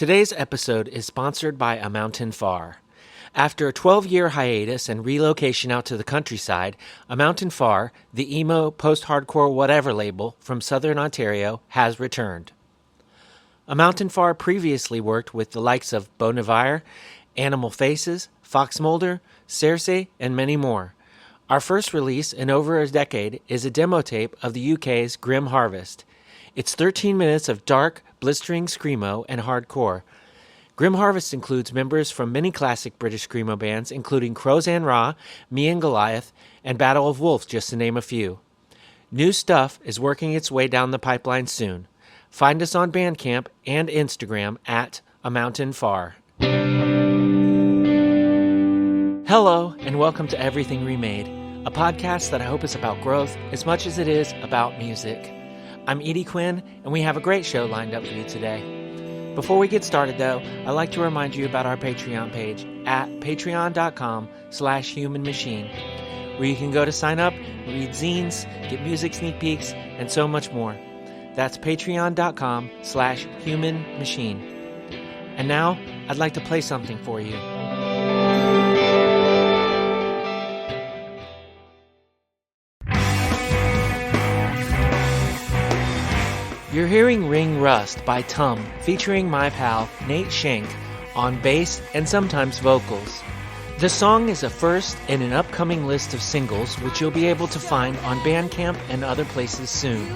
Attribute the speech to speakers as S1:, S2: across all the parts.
S1: Today's episode is sponsored by A Mountain Far. After a 12-year hiatus and relocation out to the countryside, A Mountain Far, the emo, post-hardcore whatever label from Southern Ontario, has returned. A Mountain Far previously worked with the likes of Bon Iver, Animal Faces, Fox Mulder, Cersei, and many more. Our first release in over a decade is a demo tape of the UK's Grim Harvest. It's 13 minutes of dark, blistering screamo and hardcore. Grim Harvest includes members from many classic British screamo bands, including Crows and Ra, Me and Goliath, and Battle of Wolves, just to name a few. New stuff is working its way down the pipeline soon. Find us on Bandcamp and Instagram at A Mountain Far. Hello, and welcome to Everything Remade, a podcast that I hope is about growth as much as it is about music. I'm Edie Quinn, and we have a great show lined up for you today. Before we get started, though, I'd like to remind you about our Patreon page at patreon.com/humanmachine, where you can go to sign up, read zines, get music sneak peeks, and so much more. That's patreon.com/humanmachine. And now, I'd like to play something for you. You're hearing Ring Rust by Tum, featuring my pal Nate Schenck on bass and sometimes vocals. The song is a first in an upcoming list of singles, which you'll be able to find on Bandcamp and other places soon.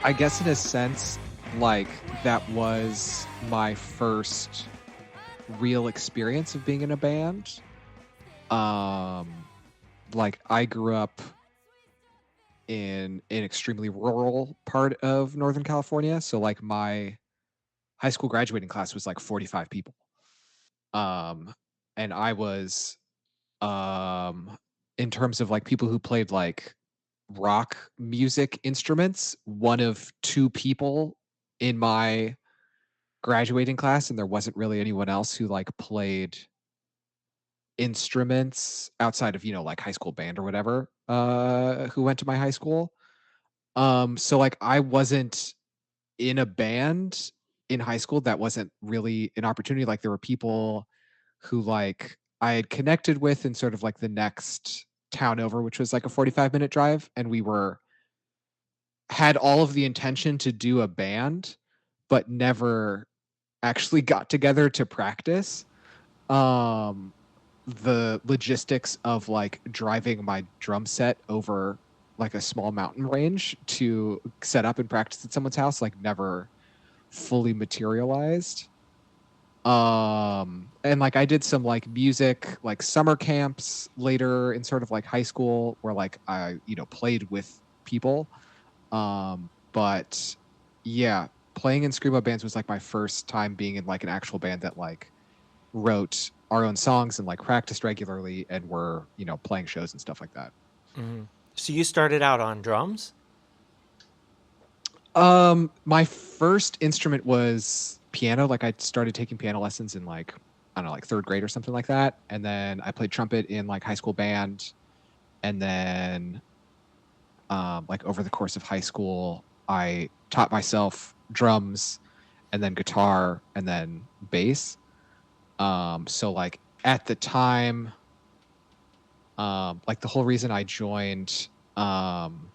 S2: I guess in a sense, like, that was my first real experience of being in a band. Like, I grew up in an extremely rural part of Northern California. So, like, my high school graduating class was like 45 people. And I was, in terms of like people who played like rock music instruments, one of two people in my graduating class, and there wasn't really anyone else who like played instruments outside of, you know, like high school band or whatever, who went to my high school. So like I wasn't in a band in high school. That wasn't really an opportunity. Like there were people who like I had connected with in sort of like the next town over, which was like a 45-minute drive, and we had all of the intention to do a band, but never actually got together to practice. The logistics of like driving my drum set over like a small mountain range to set up and practice at someone's house like never fully materialized. And like I did some like music like summer camps later in sort of like high school where like I, you know, played with people. But yeah, playing in screamo bands was like my first time being in like an actual band that like wrote our own songs and like practiced regularly and were, you know, playing shows and stuff like that.
S1: Mm-hmm. So you started out on drums?
S2: My first instrument was piano. Like I started taking piano lessons in like I don't know, like third grade or something like that. And then I played trumpet in like high school band. And then like over the course of high school, I taught myself drums and then guitar and then bass. So like at the time, like the whole reason I joined I'm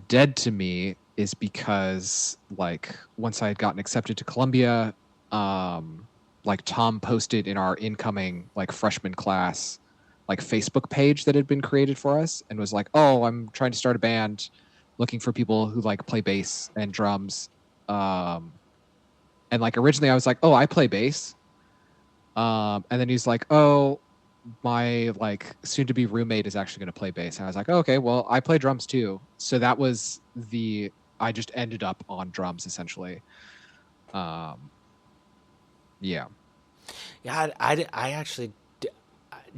S2: Dead to Me is because like once I had gotten accepted to Columbia, like Tom posted in our incoming like freshman class like Facebook page that had been created for us and was like, "Oh, I'm trying to start a band, looking for people who like play bass and drums." Um, and like originally I was like, "Oh, I play bass." And then he's like, "Oh, my like soon to be roommate is actually going to play bass." And I was like, oh, okay, well, I play drums too. So that was the I just ended up on drums essentially. Um, yeah.
S1: Yeah, I actually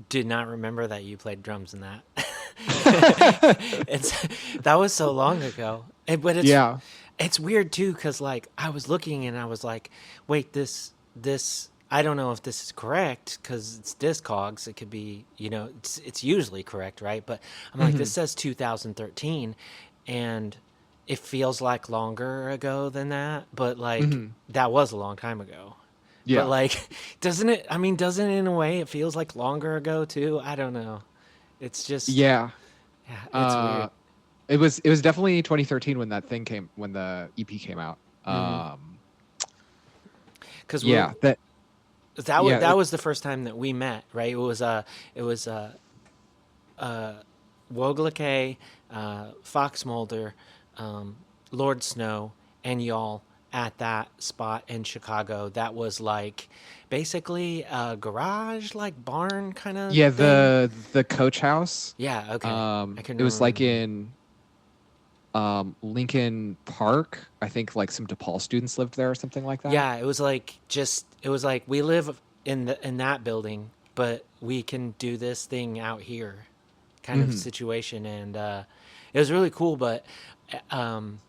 S1: did not remember that you played drums in that. it's that was so long ago. But
S2: Yeah.
S1: it's weird too because like I was looking and I was like, wait, this I don't know if this is correct because it's Discogs. It could be, it's usually correct, right? But I'm like, this
S2: Hmm.
S1: says 2013, and it feels like longer ago than that. But like
S2: Hmm.
S1: that was a long time ago. But
S2: Yeah.
S1: like, doesn't it? I mean, doesn't it in a way it feels like longer ago too? I don't know. It's just,
S2: Yeah.
S1: yeah, it's weird.
S2: Uh, it was definitely 2013 when that thing came when the EP came out.
S1: Mm-hmm. Because
S2: Yeah. That. Yeah.
S1: that was the first time that we met, right? It was Woglake, Fox Mulder, Lord Snow, and y'all at that spot in Chicago. That was like basically a garage, like barn kind of
S2: Yeah.
S1: thing.
S2: The Coach House.
S1: Yeah, okay. I couldn't
S2: It was
S1: remember
S2: like
S1: the name.
S2: in Lincoln Park. I think like some DePaul students lived there or something like that.
S1: Yeah, it was like we live in that building, but we can do this thing out here, kind of
S2: Hmm.
S1: situation, and it was really cool. But um,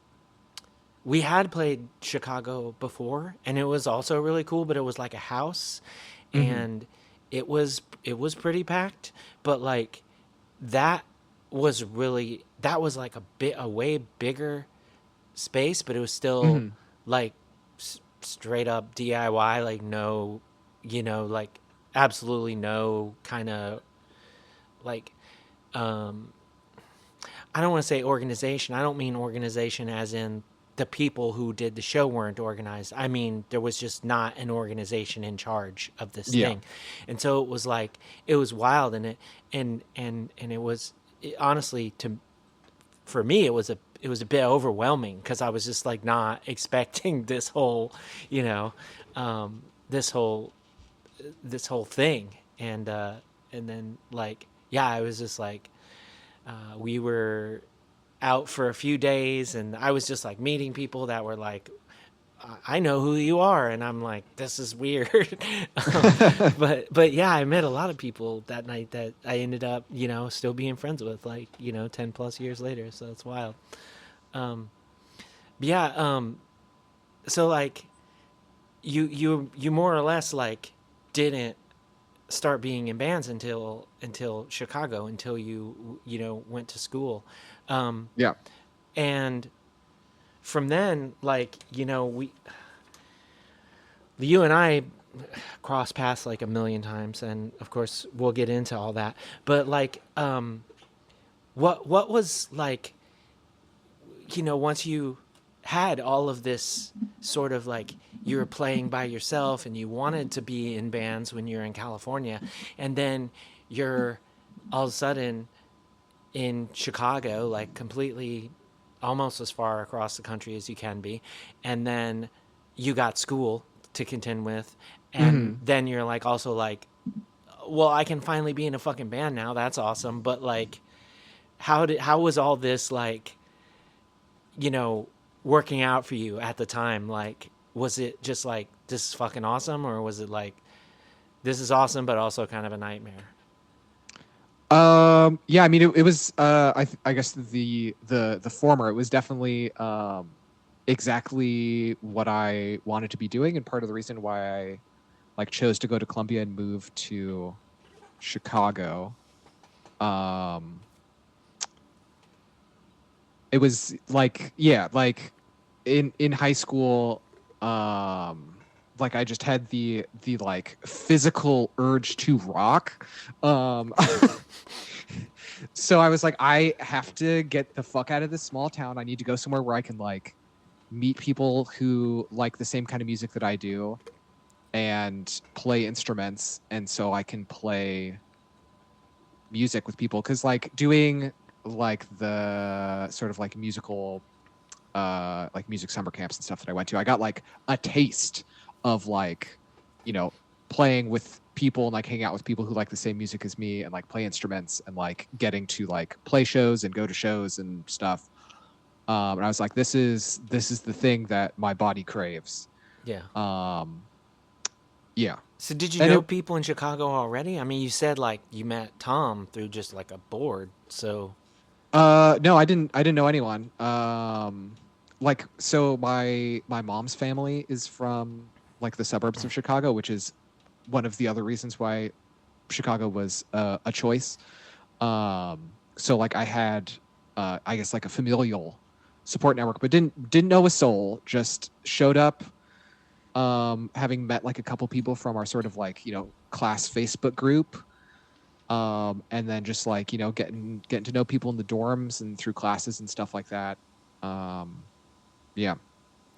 S1: we had played Chicago before, and it was also really cool. But it was like a house,
S2: Hmm.
S1: and it was pretty packed. But like that that was like a way bigger space, but it was still
S2: Hmm.
S1: like straight up DIY, like no, like absolutely no kind of like um I don't want to say organization. I don't mean organization as in the people who did the show weren't organized. I mean there was just not an organization in charge of this
S2: Yeah.
S1: thing. And so it was like it was wild and it was honestly to for me it was a bit overwhelming because I was just like not expecting this whole, you know, um, this whole this whole thing, and then like yeah, I was just like we were out for a few days, and I was just like meeting people that were like I know who you are, and I'm like, this is weird. But yeah, I met a lot of people that night that I ended up, still being friends with, like 10 plus years later. So it's wild. Um, but yeah, so like you more or less like didn't start being in bands until Chicago until you went to school, um,
S2: Yeah.
S1: and from then like we you and I cross paths like a million times, and of course we'll get into all that. But like, what was like, once you had all of this sort of like you were playing by yourself and you wanted to be in bands when you're in California, and then you're all of a sudden in Chicago, like completely almost as far across the country as you can be, and then you got school to contend with, and
S2: Hmm.
S1: then you're like also like, well, I can finally be in a fucking band now. That's awesome. But like, how was all this like, you know, working out for you at the time? Like, was it just like this is fucking awesome, or was it like this is awesome but also kind of a nightmare?
S2: Yeah, I mean it was I guess the former. It was definitely exactly what I wanted to be doing and part of the reason why like chose to go to Columbia and move to Chicago, um, it was like, yeah, like in high school, like I just had the like physical urge to rock. Um so I was like, I have to get the fuck out of this small town. I need to go somewhere where I can like meet people who like the same kind of music that I do and play instruments, and so I can play music with people, cuz like doing like the sort of like music summer camps and stuff that I went to, I got like a taste of like, you know, playing with people and like hanging out with people who like the same music as me and like play instruments and like getting to like play shows and go to shows and stuff. And I was like, this is the thing that my body craves.
S1: Yeah.
S2: Um, yeah,
S1: So did you
S2: and
S1: know
S2: it
S1: people in Chicago already? I mean, you said like you met Tom through just like a board. So
S2: no, I didn't know anyone. Like so my mom's family is from like the suburbs of Chicago, which is one of the other reasons why Chicago was a choice. So like I had, I guess like a familial support network, but didn't know a soul. Just showed up, having met like a couple people from our sort of like, class Facebook group, and then just like, getting to know people in the dorms and through classes and stuff like that. Um, yeah.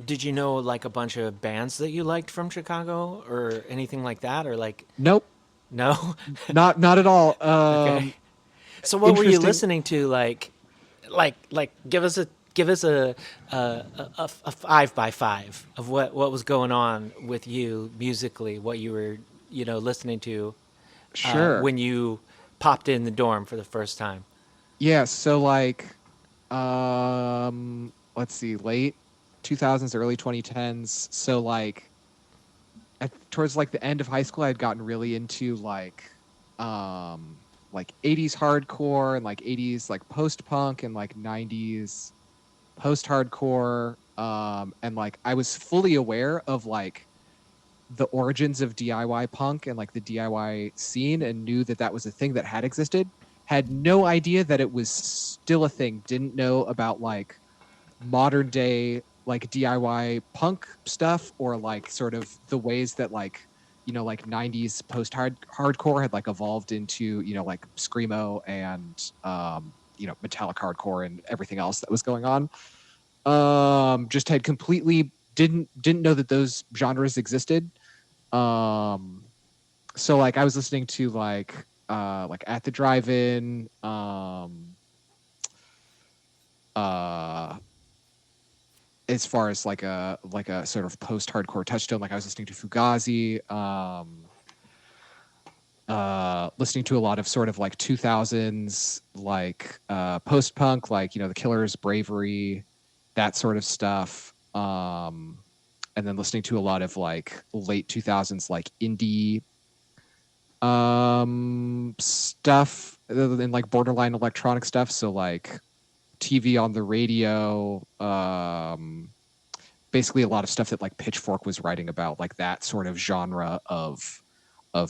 S1: did you know like a bunch of bands that you liked from Chicago or anything like that? Or like,
S2: Nope.
S1: no?
S2: Not at all.
S1: Okay. So what were you
S2: Interesting.
S1: listening to? Like, give us a 5 by 5 of what was going on with you musically, what you were listening to
S2: Sure.
S1: when you popped in the dorm for the first time.
S2: Yeah. So like, let's see, late 2000s, early 2010s. So like towards like the end of high school, I had gotten really into like 80s hardcore and like 80s like post punk and like 90s post hardcore. And like I was fully aware of like the origins of DIY punk and like the DIY scene, and knew that that was a thing that had existed. Had no idea that it was still a thing. Didn't know about like modern day like DIY punk stuff, or like sort of the ways that like, like 90s post hardcore had like evolved into, like screamo and metallic hardcore and everything else that was going on. Just had completely didn't know that those genres existed. Um so like I was listening to like At the Drive-In, uh as far as like a sort of post-hardcore touchstone, like I was listening to Fugazi, listening to a lot of sort of like 2000s like post-punk, like the Killers, Bravery, that sort of stuff. And then listening to a lot of like late 2000s like indie stuff, and like borderline electronic stuff, so like TV on the radio, basically a lot of stuff that like Pitchfork was writing about, like that sort of genre of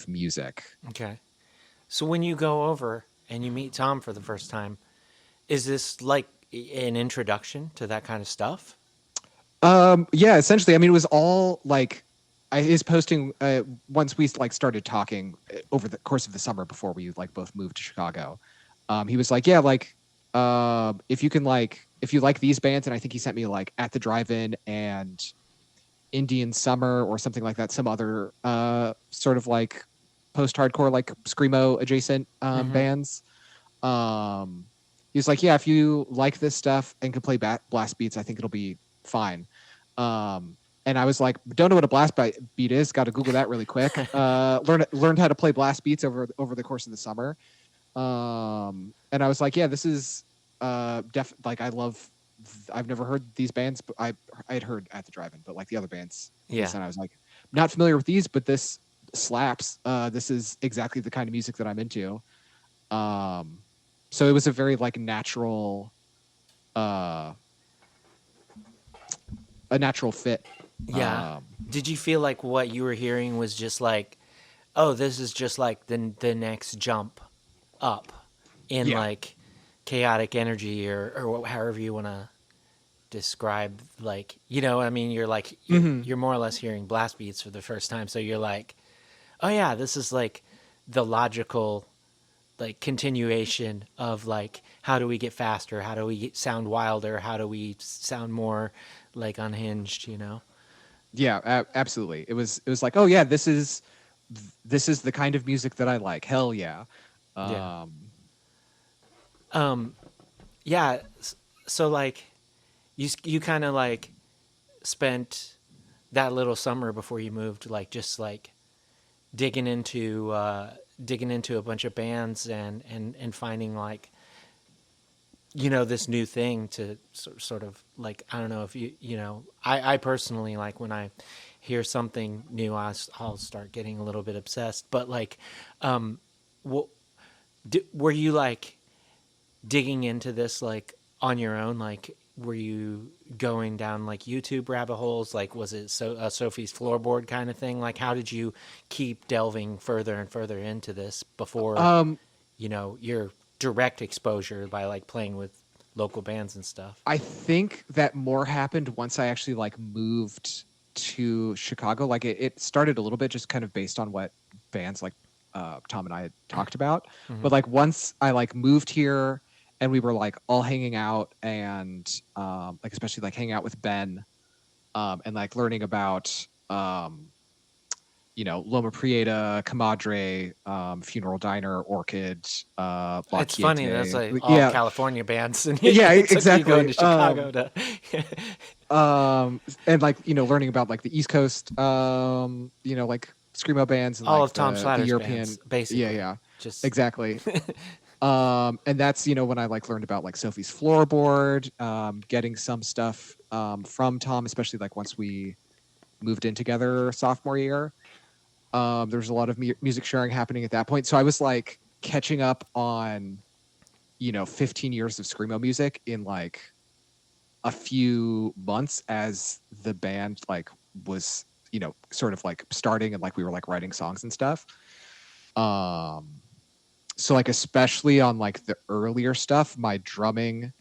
S2: music.
S1: Okay. So when you go over and you meet Tom for the first time, is this like an introduction to that kind of stuff?
S2: Yeah, essentially. I mean, it was all like his posting, once we like started talking, over the course of the summer before we like both moved to Chicago. He was like, yeah, like if you like these bands, and I think he sent me like At the Drive-In and Indian Summer or something like that, some other sort of like post-hardcore like screamo adjacent
S1: Mm-hmm.
S2: bands. Um, he was like, yeah, if you like this stuff and can play blast beats, I think it'll be fine. And I was like, don't know what a beat is. Got to Google that really quick. Learned how to play blast beats over the course of the summer. And I was like, yeah, this is like I love. I've never heard these bands, but I had heard At the Drive-In, but like the other bands he
S1: Yeah.
S2: said, I was like, not familiar with these, but this slaps. This is exactly the kind of music that I'm into. Um, so it was a very like uh, a natural fit.
S1: Yeah.
S2: Um,
S1: Did you feel like what you were hearing was just like, oh, this is just like the next jump up in
S2: yeah.
S1: like chaotic energy or however you want to describe, like, I mean, you're like
S2: Hmm.
S1: you're more or less hearing blast beats for the first time, so you're like, oh yeah, this is like the logical like continuation of like how do we get faster, how do we sound wilder, how do we sound more like unhinged.
S2: Yeah, absolutely. It was like, oh yeah, this is the kind of music that I like. Hell yeah.
S1: Yeah.
S2: Um,
S1: Yeah. So like you kind of like spent that little summer before you moved like just like digging into digging into a bunch of bands and finding like this new thing to sort of like, I don't know if I personally like when I hear something new, I'll start getting a little bit obsessed, but like what were you like digging into this like on your own? Like, were you going down like YouTube rabbit holes? Like, was it Sophie's floorboard kind of thing? Like, how did you keep delving further and further into this before
S2: um,
S1: your direct exposure by like playing with local bands and stuff?
S2: I think that more happened once I actually like moved to Chicago. Like it started a little bit just kind of based on what bands like Tom and I had talked about.
S1: Mm-hmm.
S2: But like once I like moved here and we were like all hanging out and like especially like hanging out with Ben and like learning about Loma Prieta, Comadre, Funeral Diner, Orchid, La
S1: It's funny, that's
S2: Quiete.
S1: like all
S2: Yeah,
S1: California bands, and
S2: yeah,
S1: it took you going
S2: exactly.
S1: to Chicago to.
S2: And like learning about like the East Coast like screamo bands and
S1: All
S2: like
S1: of Tom
S2: the
S1: Slatter's
S2: European.
S1: bands,
S2: Yeah,
S1: basically.
S2: yeah,
S1: Just
S2: exactly. And that's when I like learned about like Sophie's floorboard, getting some stuff from Tom, especially like once we moved in together sophomore year. There was a lot of music sharing happening at that point, so I was like catching up on 15 years of screamo music in like a few months as the band like was sort of like starting and like we were like writing songs and stuff. um so like especially on like the earlier stuff, my drumming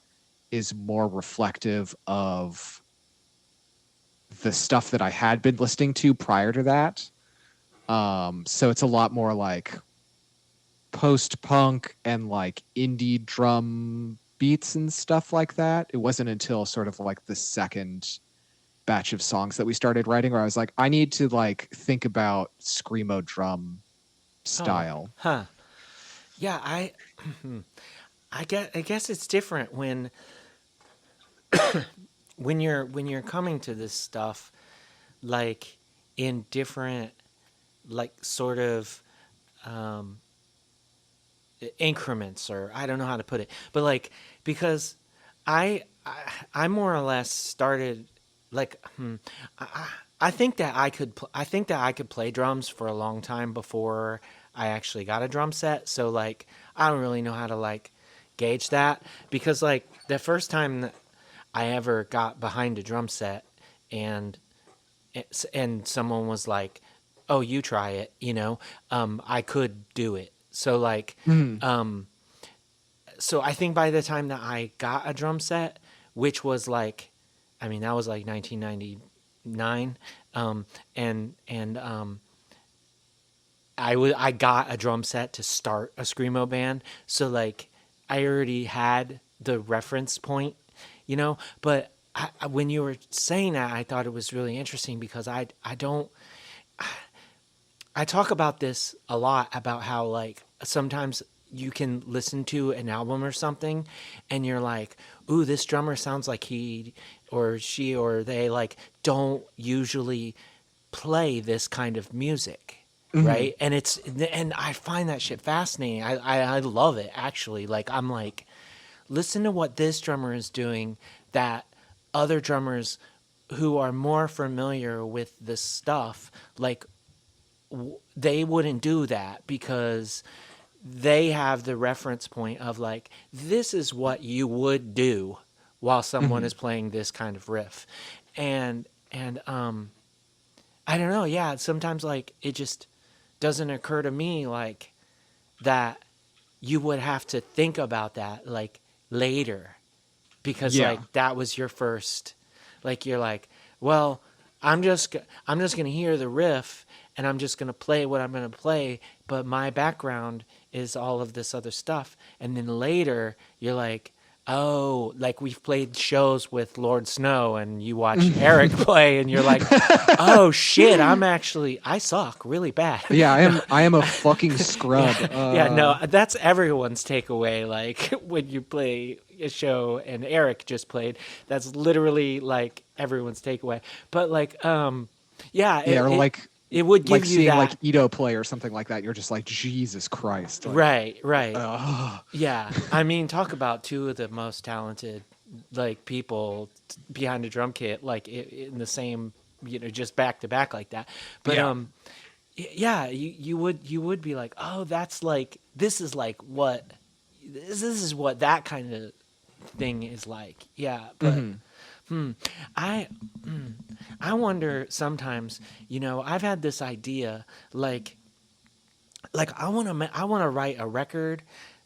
S2: is more reflective of the stuff that I had been listening to prior to that. So it's a lot more like post punk and like indie drum beats and stuff like that. It wasn't until sort of like the second batch of songs that we started writing where I was like, I need to like think about screamo drum
S1: oh,
S2: style.
S1: huh. Yeah, I guess it's different when you're coming to this stuff like in different like sort of um increments, or I don't know how to put it, but like because I more or less started like I think that I think that I could play drums for a long time before I actually got a drum set. So like I don't really know how to like gauge that, because like the first time that I ever got behind a drum set and and someone was like, "Oh, you try it," I could do it. So like,
S2: Mm.
S1: um, so I think by the time that I got a drum set, which was like, I mean, that was like 1999, and I got a drum set to start a screamo band. So like, I already had the reference point, But when you were saying that, I thought it was really interesting because I don't I talk about this a lot about how like sometimes you can listen to an album or something and you're like, "Ooh, this drummer sounds like he or she or they like don't usually play this kind of music."
S2: Hmm.
S1: Right? And I find that shit fascinating. I love it actually. Like I'm like, listen to what this drummer is doing that other drummers who are more familiar with this stuff like they wouldn't do that, because they have the reference point of like, this is what you would do while someone
S2: Hmm.
S1: is playing this kind of riff. and And I don't know. Yeah, sometimes like it just doesn't occur to me like that you would have to think about that like later because
S2: Yeah.
S1: like that was your first like you're like, well, I'm just going to hear the riff and I'm just going to play what I'm going to play, but my background is all of this other stuff. And then later you're like, oh, like we've played shows with Lord Snow and you watch Eric play and you're like, oh shit, I suck really bad.
S2: Yeah, I
S1: No,
S2: am. I am a fucking scrub.
S1: yeah, no, that's everyone's takeaway. Like when you play a show and Eric just played, that's literally like everyone's takeaway. But like, yeah,
S2: Yeah, or
S1: it would give
S2: like
S1: you
S2: seeing like
S1: that.
S2: Ito play or something like that. You're just like, Jesus Christ. Like,
S1: Right, right.
S2: ugh.
S1: Yeah, I mean, talk about two of the most talented like people behind a drum kit, like in the same, just back to back like that. But
S2: Yeah.
S1: yeah, you would be like, oh, that's like this is what that kind of thing is like. Yeah, but
S2: Hmm.
S1: I I wonder sometimes, I've had this idea like I want to write a record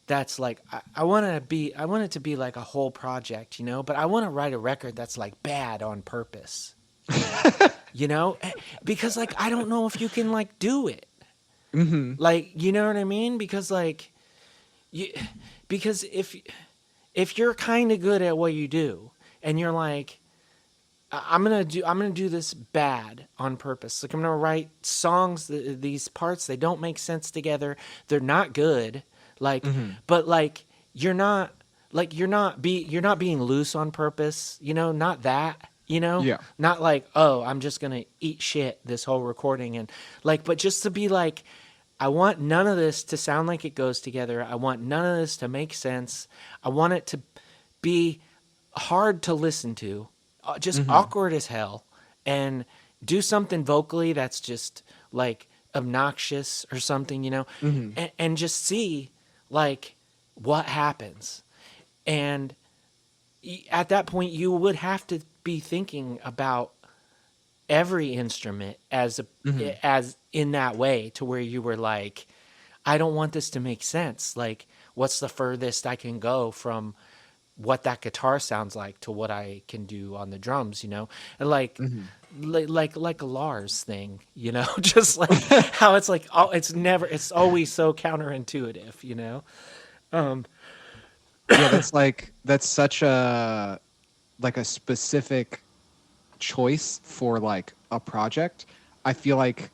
S1: that's like I want it to be like a whole project, but I want to write a record that's like bad on purpose. Because like I don't know if you can like do it.
S2: Hmm.
S1: Like, you know what I mean? Because like you because if you're kind of good at what you do and you're like I'm gonna do this bad on purpose. Like I'm gonna write songs. These parts they don't make sense together. They're not good. Like,
S2: Hmm.
S1: but like you're not being loose on purpose. Not that.
S2: Yeah.
S1: Not like, oh, I'm just gonna eat shit this whole recording and like, but just to be like, I want none of this to sound like it goes together. I want none of this to make sense. I want it to be hard to listen to, just
S2: Hmm.
S1: awkward as hell, and do something vocally that's just like obnoxious or something,
S2: Hmm.
S1: and just see like what happens. And at that point, you would have to be thinking about every instrument
S2: Hmm.
S1: as in that way to where you were like, I don't want this to make sense. Like, what's the furthest I can go from what that guitar sounds like to what I can do on the drums, and
S2: Hmm.
S1: like a Lars thing, just like how it's like, oh, it's always so counterintuitive, Um,
S2: Yeah, that's such a like a specific choice for like a project. I feel like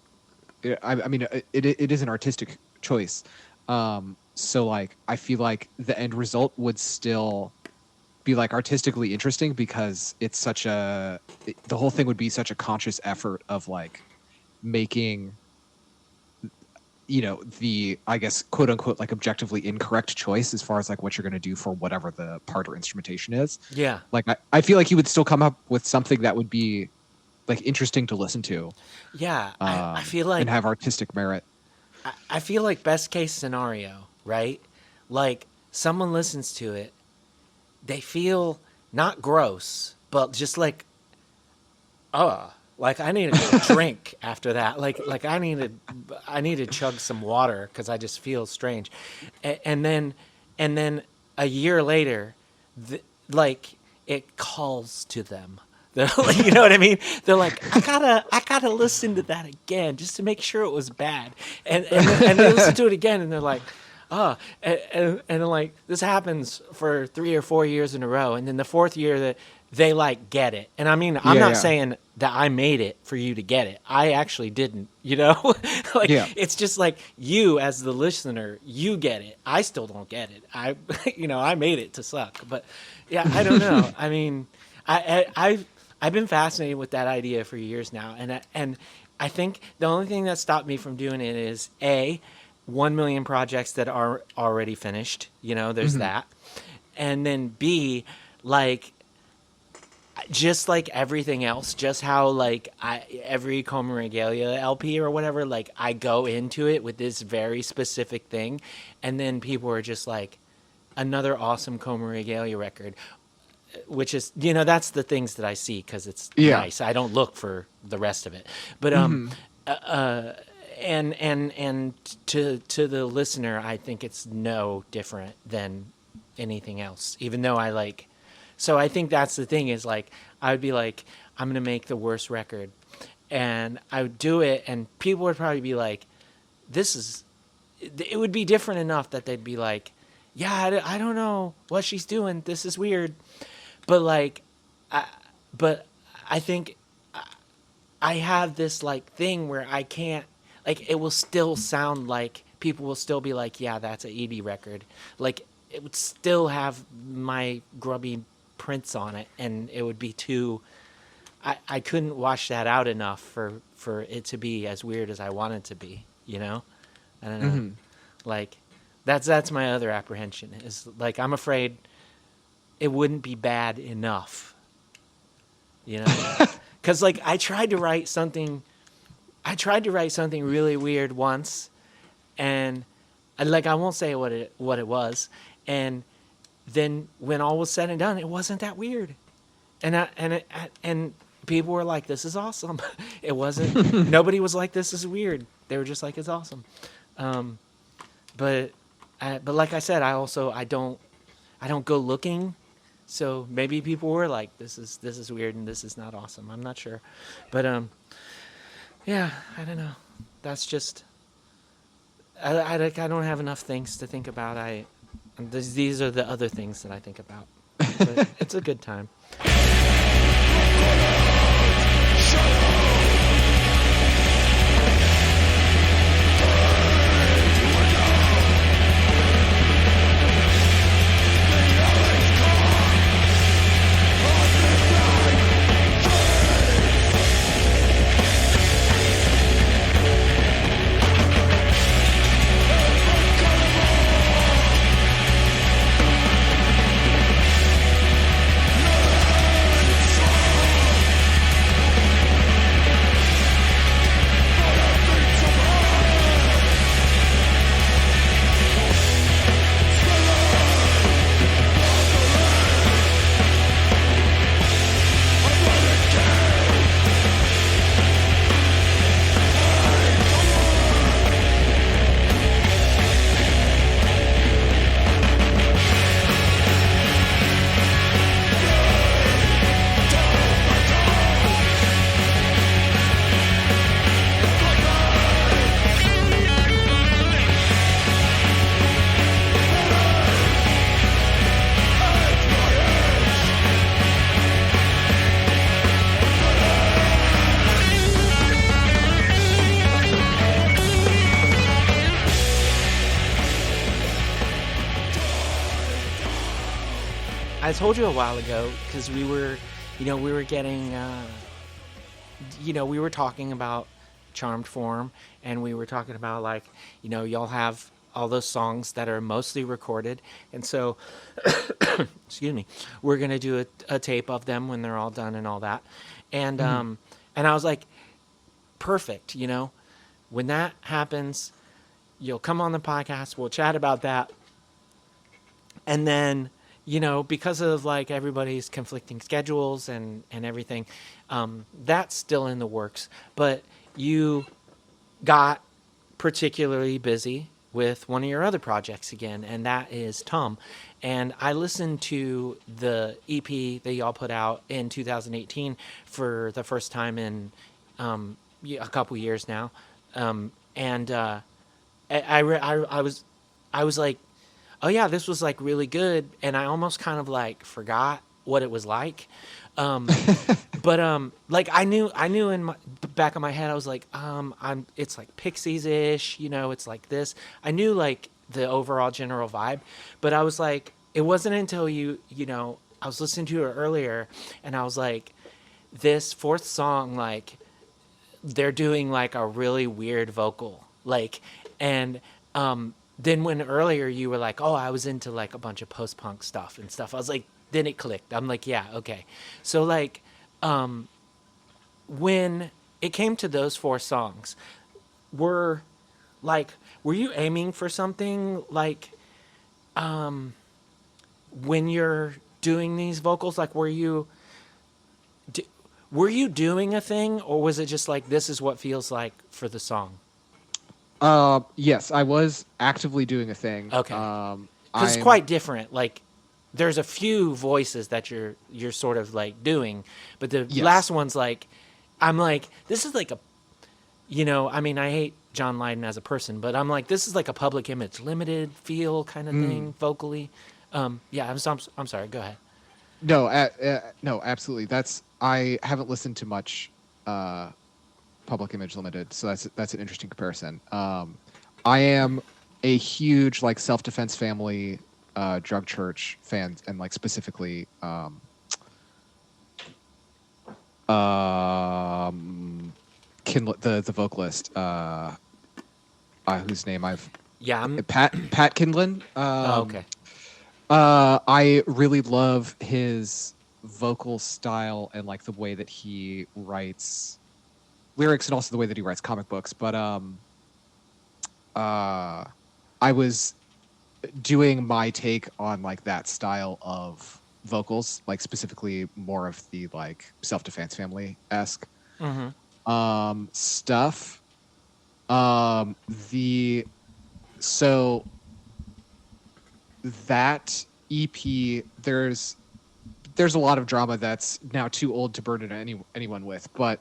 S2: I mean it is an artistic choice. So like I feel like the end result would still be like artistically interesting because it's the whole thing would be such a conscious effort of like making the I guess quote unquote like objectively incorrect choice as far as like what you're going to do for whatever the part or instrumentation is.
S1: yeah,
S2: Like I feel like you would still come up with something that would be like interesting to listen to,
S1: yeah. I feel like
S2: and have artistic merit.
S1: I feel like best case scenario, right? Like someone listens to it, they feel not gross, but just like, like I need to go drink after that. Like I need to chug some water because I just feel strange, and then a year later, like it calls to them. You know what I mean? They're like, I gotta listen to that again just to make sure it was bad, and they listen to it again, and they're like, oh, and then like this happens for 3 or 4 years in a row, and then the fourth year that they like get it. And I mean, I'm
S2: Yeah,
S1: not
S2: yeah,
S1: saying that I made it for you to get it. I actually didn't, like
S2: yeah.
S1: it's just like you as the listener, you get it. I still don't get it. I made it to suck. But yeah, I don't know. I mean, I've been fascinated with that idea for years now, and I think the only thing that stopped me from doing it is 1 million projects that are already finished. There's
S2: Hmm.
S1: that, and then B, like just like everything else, just how like every Coma Regalia LP or whatever, like I go into it with this very specific thing, and then people are just like, another awesome Coma Regalia record. which is, you know, that's the things that I see because it's
S2: Yeah.
S1: nice. I don't look for the rest of it. But
S2: Hmm.
S1: and to the listener, I think it's no different than anything else. Even though I like, so I think that's the thing is like I would be like I'm gonna make the worst record, and I would do it, and people would probably be like, "This is." It would be different enough that they'd be like, "Yeah, I don't know what she's doing. This is weird," but like, but I think I have this like thing where I can't like it will still sound like people will still be like, yeah, that's an Edie record. Like it would still have my grubby prints on it, and it would be too. I couldn't wash that out enough for it to be as weird as I want it to be. You know, I don't know.
S2: Hmm.
S1: Like that's my other apprehension is like I'm afraid it wouldn't be bad enough. You know, because like I tried to write something really weird once, and like I won't say what it was, and then when all was said and done, it wasn't that weird, and people were like, "This is awesome." It wasn't. Nobody was like, "This is weird." They were just like, "It's awesome," um, but but like I said, I don't go looking. So maybe people were like, this is weird and this is not awesome." I'm not sure, but yeah, I don't know. That's just I don't have enough things to think about. These are the other things that I think about. But it's a good time. I told you a while ago because we were, we were getting, we were talking about Charmed Form, and we were talking about like, y'all have all those songs that are mostly recorded, and so, excuse me, we're gonna do a tape of them when they're all done and all that, and
S2: Hmm.
S1: and I was like, perfect, when that happens, you'll come on the podcast, we'll chat about that, and then because of like everybody's conflicting schedules and everything, that's still in the works, but you got particularly busy with one of your other projects again, and that is Tom. And I listened to the EP that y'all put out in 2018 for the first time in a couple years now, and I was like, oh yeah, this was like really good, and I almost kind of like forgot what it was like. Um, but like I knew in my back of my head, I was like, it's like Pixies ish, it's like this. I knew like the overall general vibe, but I was like, it wasn't until I was listening to it earlier, and I was like, this fourth song, like they're doing like a really weird vocal, like, and then when earlier you were like, oh, I was into like a bunch of post punk stuff and stuff, I was like, then it clicked. I'm like, yeah, okay. So like, when it came to those four songs, were like, were you aiming for something like when you're doing these vocals? Like, were you doing a thing, or was it just like this is what feels like for the song?
S2: Yes, I was actively doing a thing.
S1: Okay, because it's
S2: I'm
S1: quite different. Like, there's a few voices that you're sort of like doing, but the
S2: yes.
S1: last one's like, I'm like, this is like a, I mean, I hate John Lydon as a person, but I'm like, this is like a Public Image Limited feel kind of
S2: Mm.
S1: thing vocally. Yeah, I'm sorry. Go ahead.
S2: No, no, absolutely. I haven't listened to much uh Public Image Limited, so that's an interesting comparison. I am a huge like Self Defense Family drug church fan, and like specifically um the vocalist whose name I've
S1: Yeah, I'm.
S2: Pat Kindlin.
S1: Oh, okay.
S2: I really love his vocal style and like the way that he writes lyrics and also the way that he writes comic books. But uh I was doing my take on like that style of vocals, like specifically more of the like Self Defense Family esque
S1: Mm-hmm.
S2: stuff. Um the so that EP, there's a lot of drama that's now too old to burden anyone with, but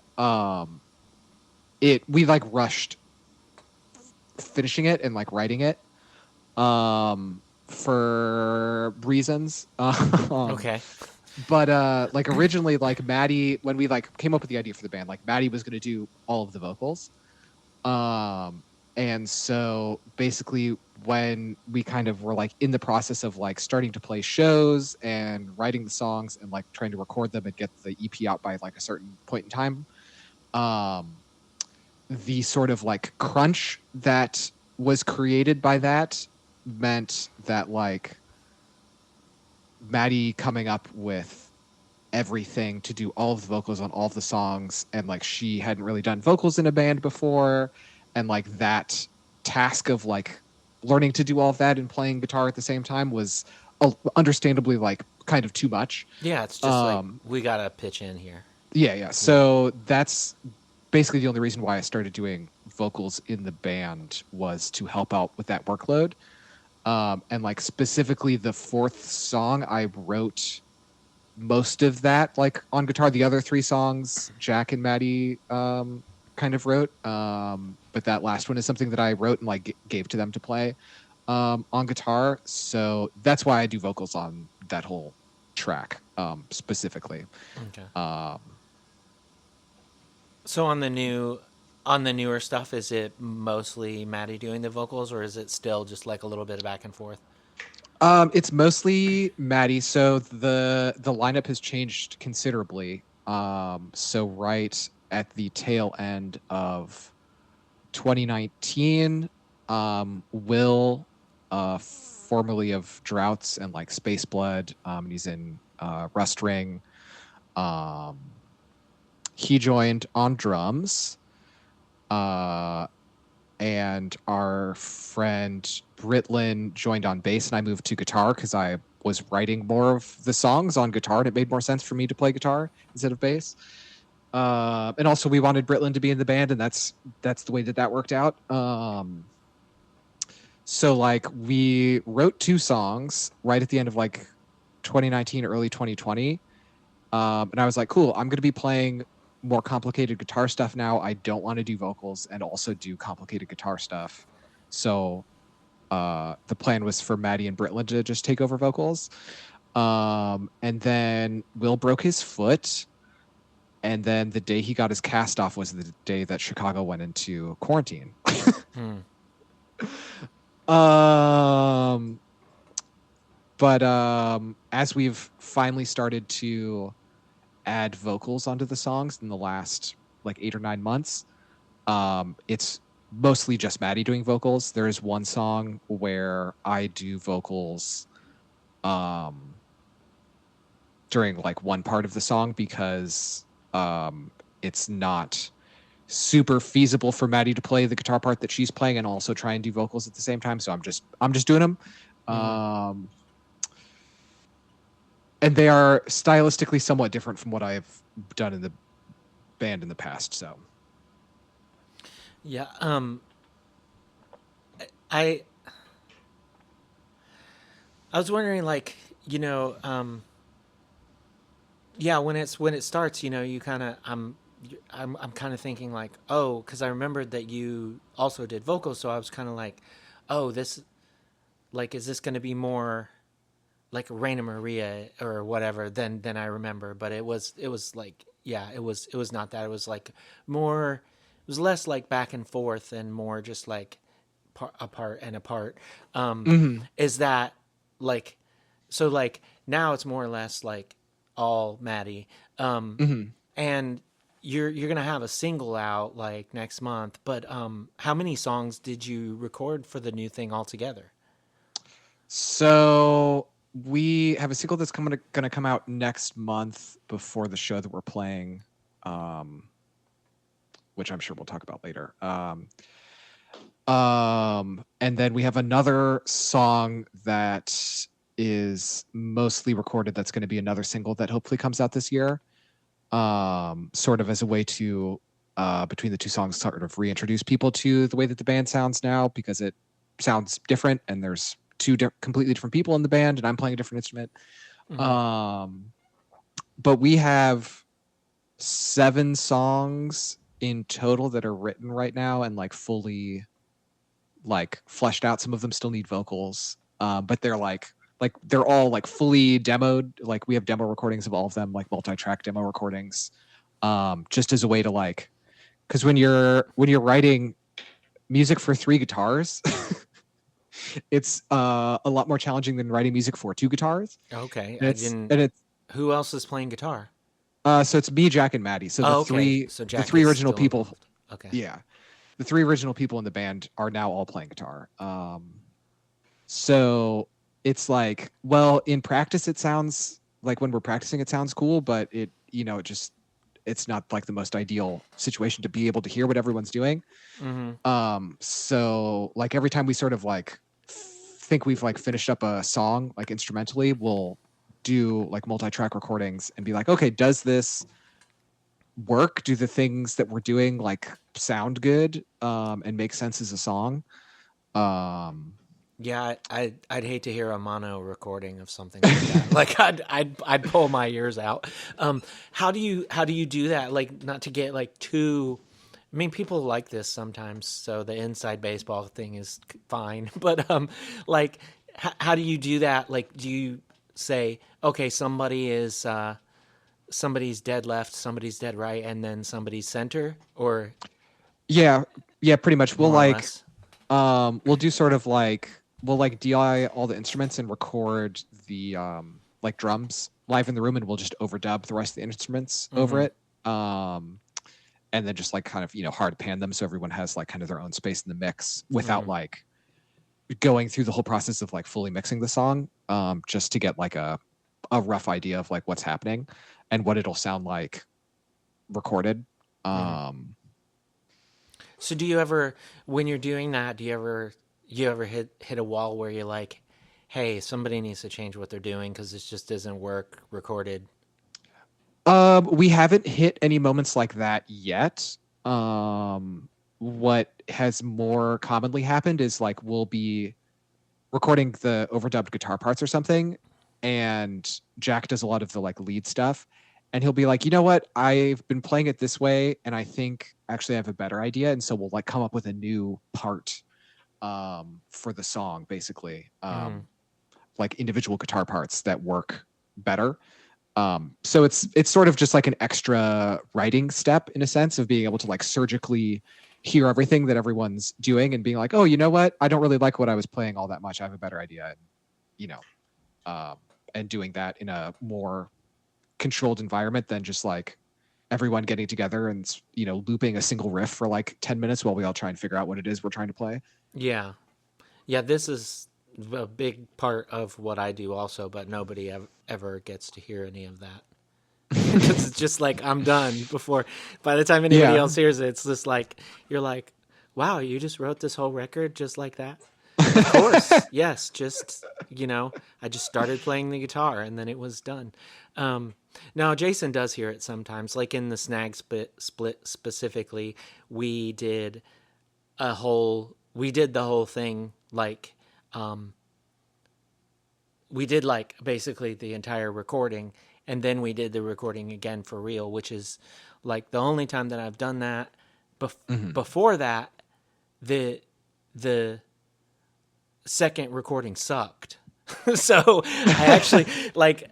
S2: it we like rushed finishing it and like writing it for reasons.
S1: Okay.
S2: But like originally, like Maddie, when we like came up with the idea for the band, like Maddie was going to do all of the vocals. Um, and so basically, when we kind of were like in the process of like starting to play shows and writing the songs and like trying to record them and get the EP out by like a certain point in time, um, the sort of like crunch that was created by that meant that like Maddie coming up with everything to do all of the vocals on all of the songs, and like she hadn't really done vocals in a band before, and like that task of like learning to do all of that and playing guitar at the same time was understandably like kind of too much.
S1: Yeah, it's just like
S2: um
S1: we gotta pitch in here.
S2: yeah,
S1: Yeah.
S2: so that's basically the only reason why I started doing vocals in the band, was to help out with that workload. And like specifically the fourth song, I wrote most of that like on guitar. The other three songs Jack and Maddie kind of wrote, but that last one is something that I wrote and like gave to them to play on guitar. So that's why I do vocals on that whole track specifically.
S1: Okay.
S2: um
S1: So on the newer stuff, is it mostly Maddie doing the vocals, or is it still just like a little bit of back and forth?
S2: it's mostly Maddie. So the lineup has changed considerably. So right at the tail end of 2019, Will, formerly of Droughts and like Space Blood, he's in Rust Ring. Um, he joined on drums, uh, and our friend Britlin joined on bass, and I moved to guitar because I was writing more of the songs on guitar, and it made more sense for me to play guitar instead of bass. And also we wanted Britlin to be in the band, and that's the way that worked out. So like we wrote two songs right at the end of like 2019, early 2020. And I was like, cool, I'm going to be playing more complicated guitar stuff now. I don't want to do vocals and also do complicated guitar stuff. So the plan was for Maddie and Britlin to just take over vocals. And then Will broke his foot. And then the day he got his cast off was the day that Chicago went into quarantine.
S1: Hmm.
S2: um, but as we've finally started to add vocals onto the songs in the last like 8 or 9 months, it's mostly just Maddie doing vocals. There is one song where I do vocals during like one part of the song because it's not super feasible for Maddie to play the guitar part that she's playing and also try and do vocals at the same time. So I'm just doing them.
S1: Mm-hmm.
S2: and they are stylistically somewhat different from what I've done in the band in the past. So
S1: Yeah. I I was wondering, like, you know, yeah, when it starts, you kind of I'm kind of thinking like, oh, because I remembered that you also did vocals, so I was kind of like, oh, this like is this going to be more like Raina Maria or whatever than I remember, but it was like, yeah, it was not that. It was like more, it was less like back and forth and more just like apart and apart. Um,
S2: mhm,
S1: is that like, so like now it's more or less like all Maddie, um,
S2: mhm.
S1: and you're gonna have a single out like next month. But how many songs did you record for the new thing altogether?
S2: So we have a single that's going to come out next month before the show that we're playing, um, which I'm sure we'll talk about later. And then we have another song that is mostly recorded. That's going to be another single that hopefully comes out this year. Sort of as a way to between the two songs, sort of reintroduce people to the way that the band sounds now because it sounds different and there's completely different people in the band and I'm playing a different instrument.
S1: Mm-hmm.
S2: Um, but we have 7 songs in total that are written right now and like fully like fleshed out. Some of them still need vocals, but they're they're all like fully demoed. Like we have demo recordings of all of them, like multi-track demo recordings, just as a way to like, because when you're writing music for 3 guitars, it's a lot more challenging than writing music for 2 guitars.
S1: Okay,
S2: And
S1: I
S2: it's
S1: didn't.
S2: and it's
S1: Who else is playing guitar?
S2: so it's me, Jack, and Maddie. So
S1: Oh, okay. So
S2: the
S1: Jack
S2: three
S1: is
S2: original
S1: still
S2: people,
S1: involved. Okay.
S2: yeah, the 3 original people in the band are now all playing guitar. So it's like, well, in practice, it sounds like when we're practicing, it sounds cool, but it's not like the most ideal situation to be able to hear what everyone's doing.
S1: Mm-hmm.
S2: So like every time we sort of like think we've like finished up a song, like instrumentally, we'll do like multi-track recordings and be like, okay, does this work? Do the things that we're doing like sound good, and make sense as a song? Um,
S1: Yeah, I'd hate to hear a mono recording of something like that. Like I'd pull my ears out. How do you do that? Like not to get like too. I mean, people like this sometimes, so the inside baseball thing is fine. But like, how do you do that? Like, do you say, okay, somebody's dead left, somebody's dead right, and then somebody's center, or
S2: yeah, yeah, pretty much.
S1: more or less?
S2: We'll do sort of like we'll like DI all the instruments and record the like drums live in the room, and we'll just overdub the rest of the instruments over
S1: Mm-hmm.
S2: it. And then just like kind of hard pan them so everyone has like kind of their own space in the mix without
S1: Mm-hmm.
S2: like going through the whole process of like fully mixing the song, just to get like a rough idea of like what's happening and what it'll sound like recorded.
S1: Mm-hmm.
S2: Um,
S1: So do you ever, when you're doing that, do you ever hit a wall where you're like, hey, somebody needs to change what they're doing because this just doesn't work recorded?
S2: we haven't hit any moments like that yet. What has more commonly happened is like we'll be recording the overdubbed guitar parts or something, and Jack does a lot of the like lead stuff, and he'll be like, you know what, I've been playing it this way, and I think actually I have a better idea, and so we'll like come up with a new part for the song, basically,
S1: Mm-hmm.
S2: like individual guitar parts that work better. So it's sort of just like an extra writing step in a sense of being able to like surgically hear everything that everyone's doing and being like, oh, you know what? I don't really like what I was playing all that much. I have a better idea. And, you know, um, and doing that in a more controlled environment than just like everyone getting together and, looping a single riff for like 10 minutes while we all try and figure out what it is we're trying to play.
S1: Yeah. Yeah, this is a big part of what I do also, but nobody ever gets to hear any of that. It's just like I'm done before. By the time anybody
S2: Yeah.
S1: else hears it, it's just like you're like, wow, you just wrote this whole record just like that. Of course, yes. Just I just started playing the guitar, and then it was done. Um, Now Jason does hear it sometimes, like in the split specifically. We did we did the whole thing, like um, we did like basically the entire recording, and then we did the recording again for real, which is like the only time that I've done that.
S2: Hmm.
S1: Before that, the the second recording sucked. So I actually like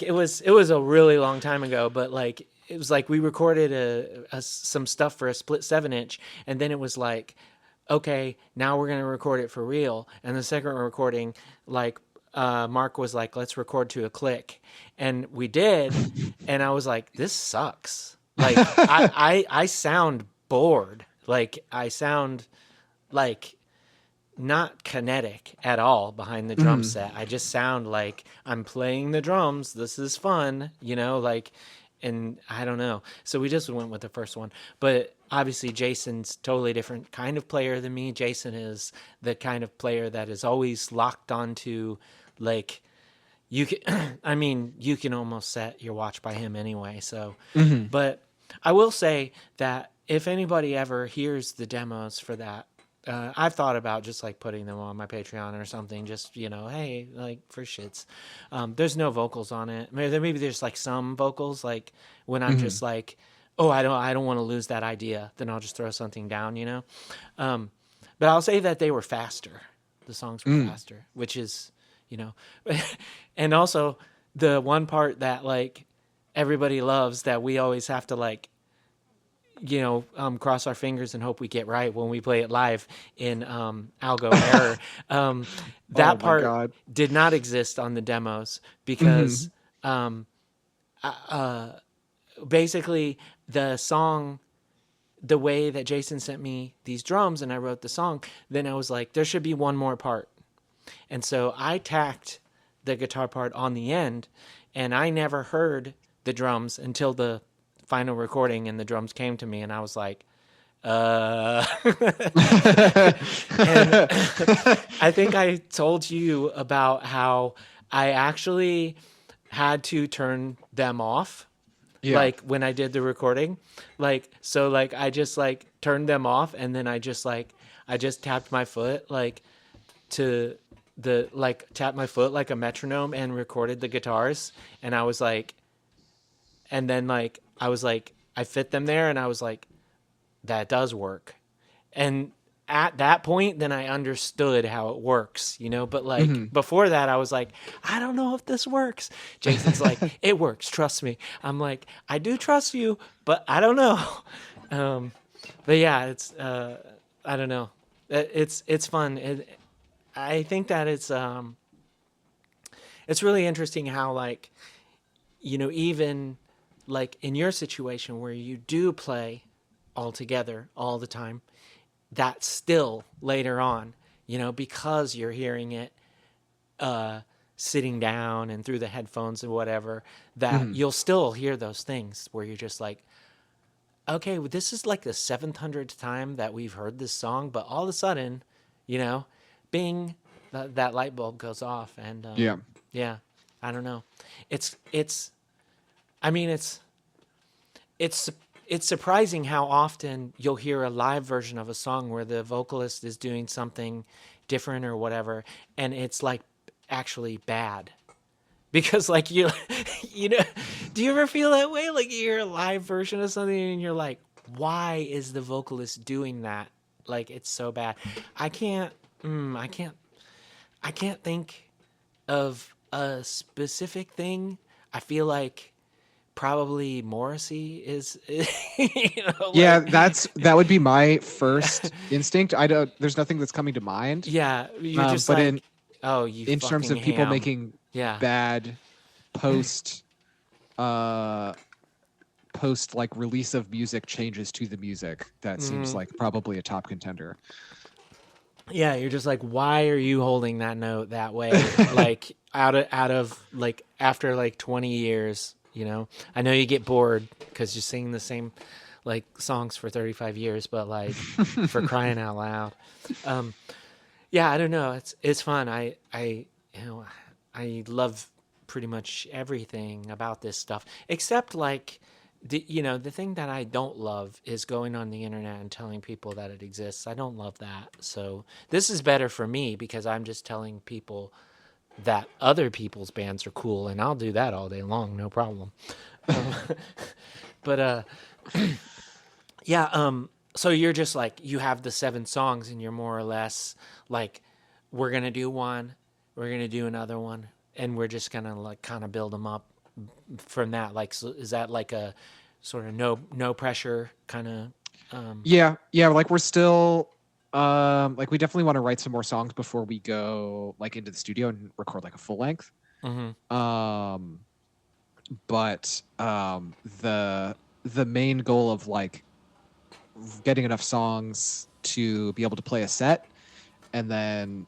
S1: it was a really long time ago, but like it was like we recorded some stuff for a split 7-inch, and then it was like, okay, now we're gonna record it for real. And the second recording, like Mark was like, let's record to a click, and we did, and I was like, this sucks. Like I sound bored. Like I sound like not kinetic at all behind the drum
S2: Hmm.
S1: set. I just sound like I'm playing the drums. This is fun, like, and I don't know. So we just went with the first one. But obviously, Jason's totally different kind of player than me. Jason is the kind of player that is always locked onto, like, you can, I mean, you can almost set your watch by him anyway. So,
S2: Hmm.
S1: but I will say that if anybody ever hears the demos for that, I've thought about just like putting them on my Patreon or something. Just hey, like for shits. There's no vocals on it. Maybe there's like some vocals. Like when I'm
S2: Hmm.
S1: just like, oh, I don't want to lose that idea. Then I'll just throw something down. Um, but I'll say that they were faster. The songs were
S2: Mm.
S1: faster, which is, you know, and also the one part that like everybody loves that we always have to like cross our fingers and hope we get right when we play it live in Algo Error.
S2: Oh
S1: That
S2: my
S1: part
S2: god.
S1: did not exist on the demos
S2: Hmm.
S1: because um, basically the song, the way that Jason sent me these drums and I wrote the song, then I was like, there should be one more part. And so I tacked the guitar part on the end, and I never heard the drums until the final recording, and the drums came to me, and I was like, uh. And I think I told you about how I actually had to turn them off,
S2: Yeah.
S1: like when I did the recording. Like, so like I just like turned them off, and then I just tapped my foot like to tap my foot like a metronome and recorded the guitars. And I was like, and then like I was like, I fit them there, and I was like, that does work. And at that point, then I understood how it works. But like
S2: Hmm.
S1: before that, I was like, I don't know if this works. Jason's like, it works, trust me. I'm like, I do trust you, but I don't know. um but yeah, it's I don't know. It's fun. I think that it's really interesting how like even like in your situation where you do play all together all the time, that still later on, because you're hearing it uh sitting down and through the headphones and whatever, that
S2: Hmm.
S1: you'll still hear those things where you're just like, okay, well, this is like the 700th time that we've heard this song, but all of a sudden, you know, bing, that light bulb goes off, and
S2: Yeah.
S1: yeah, I don't know. It's I mean it's it's surprising how often you'll hear a live version of a song where the vocalist is doing something different or whatever, and it's like actually bad. Because like you know, do you ever feel that way? Like you hear a live version of something and you're like, why is the vocalist doing that? Like it's so bad. I can't. I can't. I can't think of a specific thing. I feel like probably Morrissey is,
S2: Yeah,
S1: like,
S2: that would be my first instinct. I don't there's nothing that's coming to mind.
S1: yeah, you're just
S2: But
S1: like, oh, you
S2: in terms
S1: fucking
S2: of people
S1: ham.
S2: making
S1: Yeah.
S2: bad post uh post like release of music changes to the music, that seems like probably a top contender.
S1: Yeah, you're just like, why are you holding that note that way? Like out of like after like 20 years. I know you get bored because you're singing the same like songs for 35 years, but like for crying out loud. Um, Yeah, I don't know. It's fun. You know, I love pretty much everything about this stuff except like the thing that I don't love is going on the internet and telling people that it exists. I don't love that. So this is better for me because I'm just telling people that other people's bands are cool, and I'll do that all day long, no problem. Um, but yeah, so you're just like you have the 7 songs, and you're more or less like, we're gonna do one, we're gonna do another one, and we're just gonna like kind of build them up from that. Like, so is that like a sort of no pressure kind of?
S2: Yeah, like we're still like we definitely want to write some more songs before we go like into the studio and record like a full length.
S1: Mm-hmm.
S2: Um but the main goal of like getting enough songs to be able to play a set and then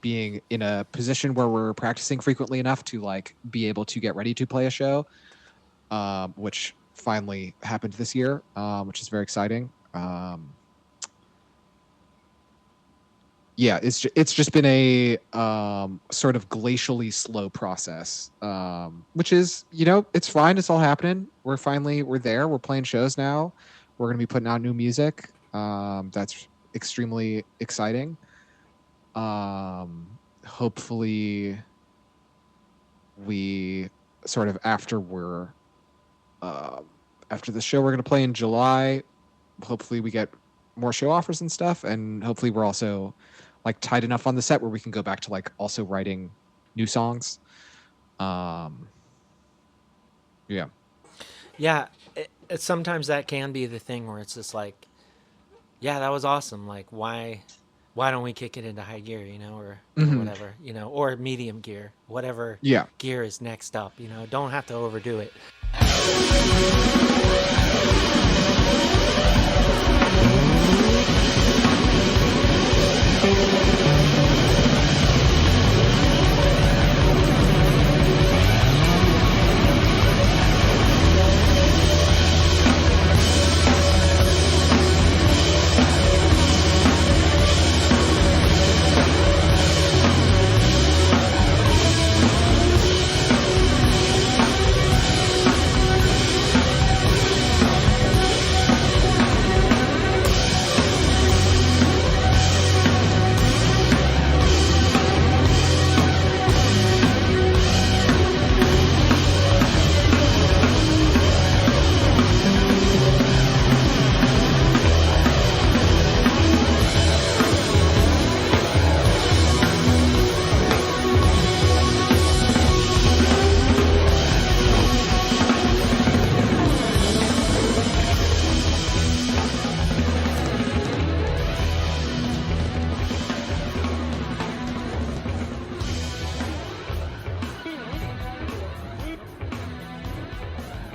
S2: being in a position where we're practicing frequently enough to like be able to get ready to play a show, which finally happened this year, which is very exciting. Yeah, it's just been a sort of glacially slow process, which is, it's fine. It's all happening. We're there. We're playing shows now. We're going to be putting out new music. That's extremely exciting. Hopefully, we sort of uh, after the show we're going to play in July. Hopefully, we get more show offers and stuff, and hopefully, we're also like tight enough on the set where we can go back to like also writing new songs. Um, yeah.
S1: Yeah, sometimes that can be the thing where it's just like, yeah, that was awesome. Like, why don't we kick it into high gear, or
S2: Hmm.
S1: whatever, or medium gear, whatever
S2: Yeah.
S1: gear is next up. Don't have to overdo it.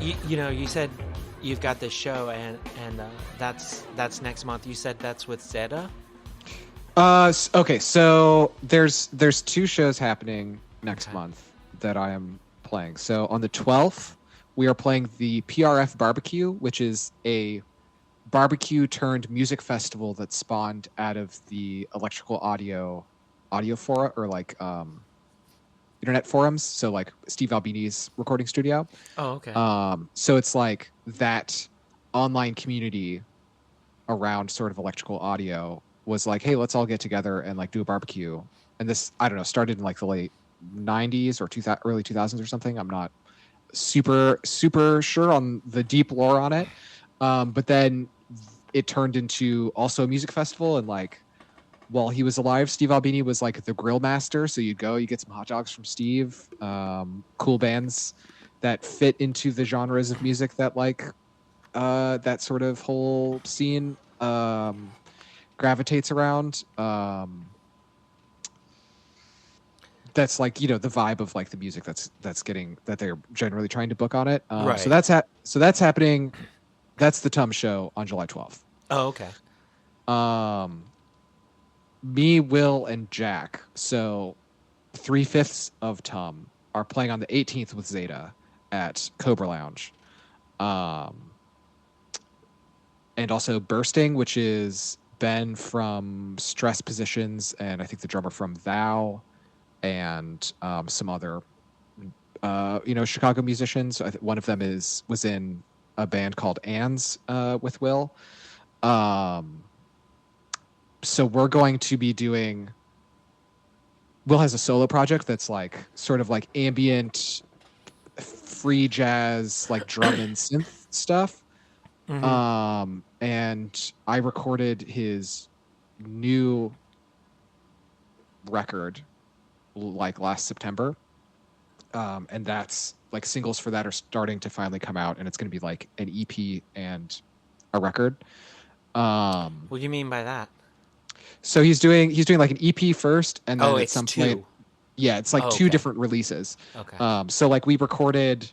S1: You said you've got this show, and that's next month. You said that's with Zeta.
S2: Okay, so there's two shows happening next
S1: Okay.
S2: month that I am playing. So on the 12th, we are playing the PRF Barbecue, which is a barbecue turned music festival that spawned out of the electrical audio fora, or like internet forums. So like Steve Albini's recording studio.
S1: Oh, okay.
S2: So it's like that online community around sort of electrical audio was like, hey, let's all get together and like do a barbecue. And this, I don't know, started in like the late 90s or early 2000s or something. I'm not super sure on the deep lore on it. But then it turned into also a music festival, and like while he was alive, Steve Albini was like the grill master. So you'd go, you get some hot dogs from Steve, cool bands that fit into the genres of music that like that sort of whole scene gravitates around. That's like, the vibe of like the music that's getting that they're generally trying to book on it. So
S1: Right.
S2: that's happening. That's the Tum show on July 12th.
S1: Oh, okay.
S2: Um, Me, Will, and Jack. So 3/5 of Tum are playing on the 18th with Zeta at Cobra Lounge. And also Bursting, which is Ben from Stress Positions, and I think the drummer from Thou, and some other Chicago musicians. One of them was in a band called Anne's with Will. Um, so we're going to be doing. Will has a solo project that's like sort of like ambient, free jazz, like drum and synth stuff. And I recorded his new record like last September. And that's like singles for that are starting to finally come out, and it's going to be like an EP and a record.
S1: What do you mean by that?
S2: So he's doing like an EP first, and then
S1: Oh,
S2: at
S1: it's
S2: some point,
S1: two.
S2: yeah, it's like
S1: Oh,
S2: two
S1: okay.
S2: different releases.
S1: Okay.
S2: So like we recorded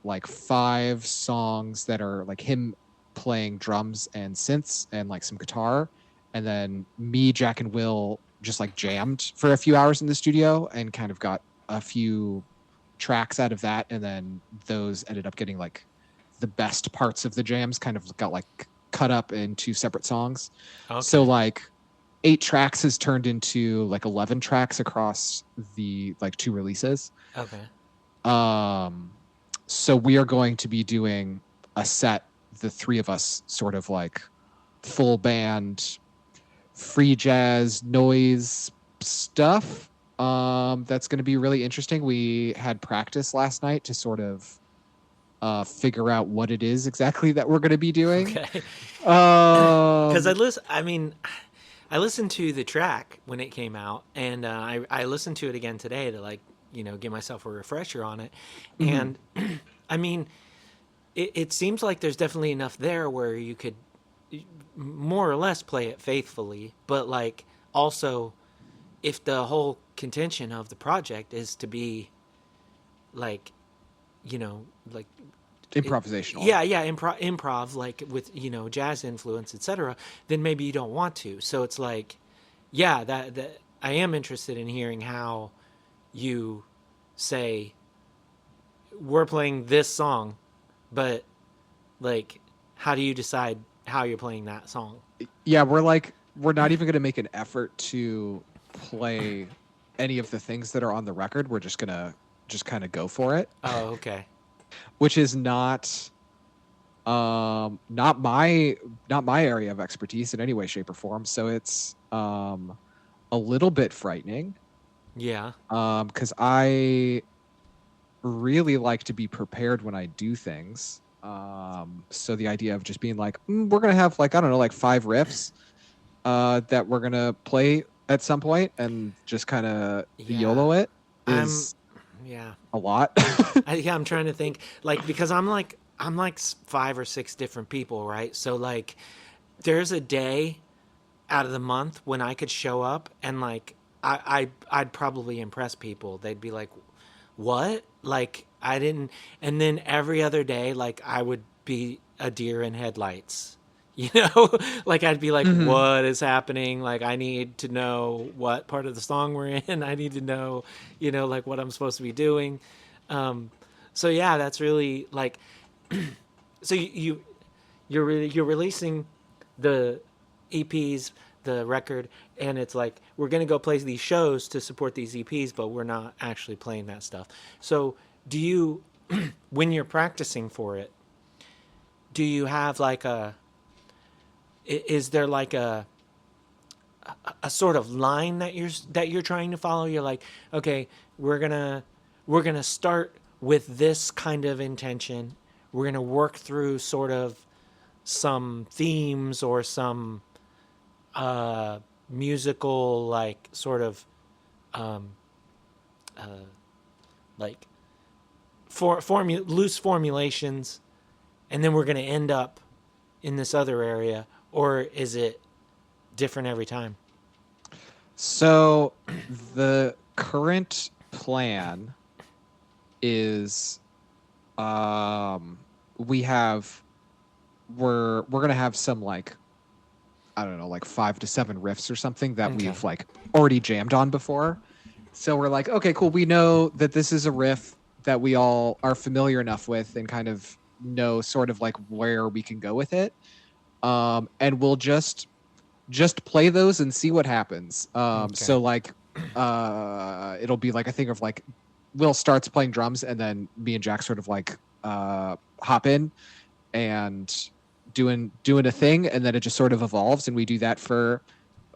S2: like 5 songs that are like him playing drums and synths and like some guitar, and then me, Jack, and Will just like jammed for a few hours in the studio and kind of got a few tracks out of that, and then those ended up getting like the best parts of the jams kind of got like cut up into separate songs. So
S1: Okay.
S2: like 8 tracks has turned into like 11 tracks across the like 2 releases.
S1: Okay.
S2: So we are going to be doing a set, the 3 of us, sort of like full band, free jazz, noise stuff. That's going to be really interesting. We had practice last night to sort of figure out what it is exactly that we're going to be doing.
S1: Okay. Because
S2: Um,
S1: I listened to the track when it came out, and I listened to it again today to like give myself a refresher on it,
S2: mhm.
S1: and I mean, it seems like there's definitely enough there where you could more or less play it faithfully, but like also if the whole contention of the project is to be like like
S2: Improvisational.
S1: yeah, improv like with jazz influence, etc., then maybe you don't want to. So it's like, yeah, that I am interested in hearing how you say we're playing this song, but like how do you decide how you're playing that song?
S2: Yeah, we're not even going to make an effort to play any of the things that are on the record. We're just going to just kind of go for it,
S1: Oh, okay.
S2: which is not my area of expertise in any way, shape, or form. So it's a little bit frightening,
S1: Yeah.
S2: because I really like to be prepared when I do things. So the idea of just being like, we're gonna have like, I don't know, like 5 riffs that we're gonna play at some point and just kind of
S1: Yeah.
S2: YOLO it
S1: I'm
S2: is
S1: yeah.
S2: a lot.
S1: Yeah, I'm trying to think like because I'm like 5 or 6 different people, right? So like there's a day out of the month when I could show up and like I'd probably impress people. They'd be like, "What?" Like I didn't. And then every other day, like I would be a deer in headlights. You know, like I'd be like,
S2: Hmm.
S1: "What is happening?" Like I need to know what part of the song we're in. I need to know, like what I'm supposed to be doing. Um, so yeah, that's really like. So you're releasing the EPs, the record, and it's like we're gonna go play these shows to support these EPs, but we're not actually playing that stuff. So do you, when you're practicing for it, do you have like is there like a sort of line that you're trying to follow? You're like, okay, we're gonna start with this kind of intention. We're gonna work through sort of some themes or some musical like sort of like loose formulations, and then we're going to end up in this other area, or is it different every time?
S2: So the current plan is um we have we're gonna have some like, I don't know, like 5 to 7 riffs or something that
S1: Okay.
S2: we've like already jammed on before. So we're like, okay, cool. We know that this is a riff that we all are familiar enough with and kind of know sort of like where we can go with it. And we'll just play those and see what happens.
S1: Okay.
S2: So like it'll be like, I think of like Will starts playing drums and then me and Jack sort of like hop in and doing a thing, and then it just sort of evolves, and we do that for,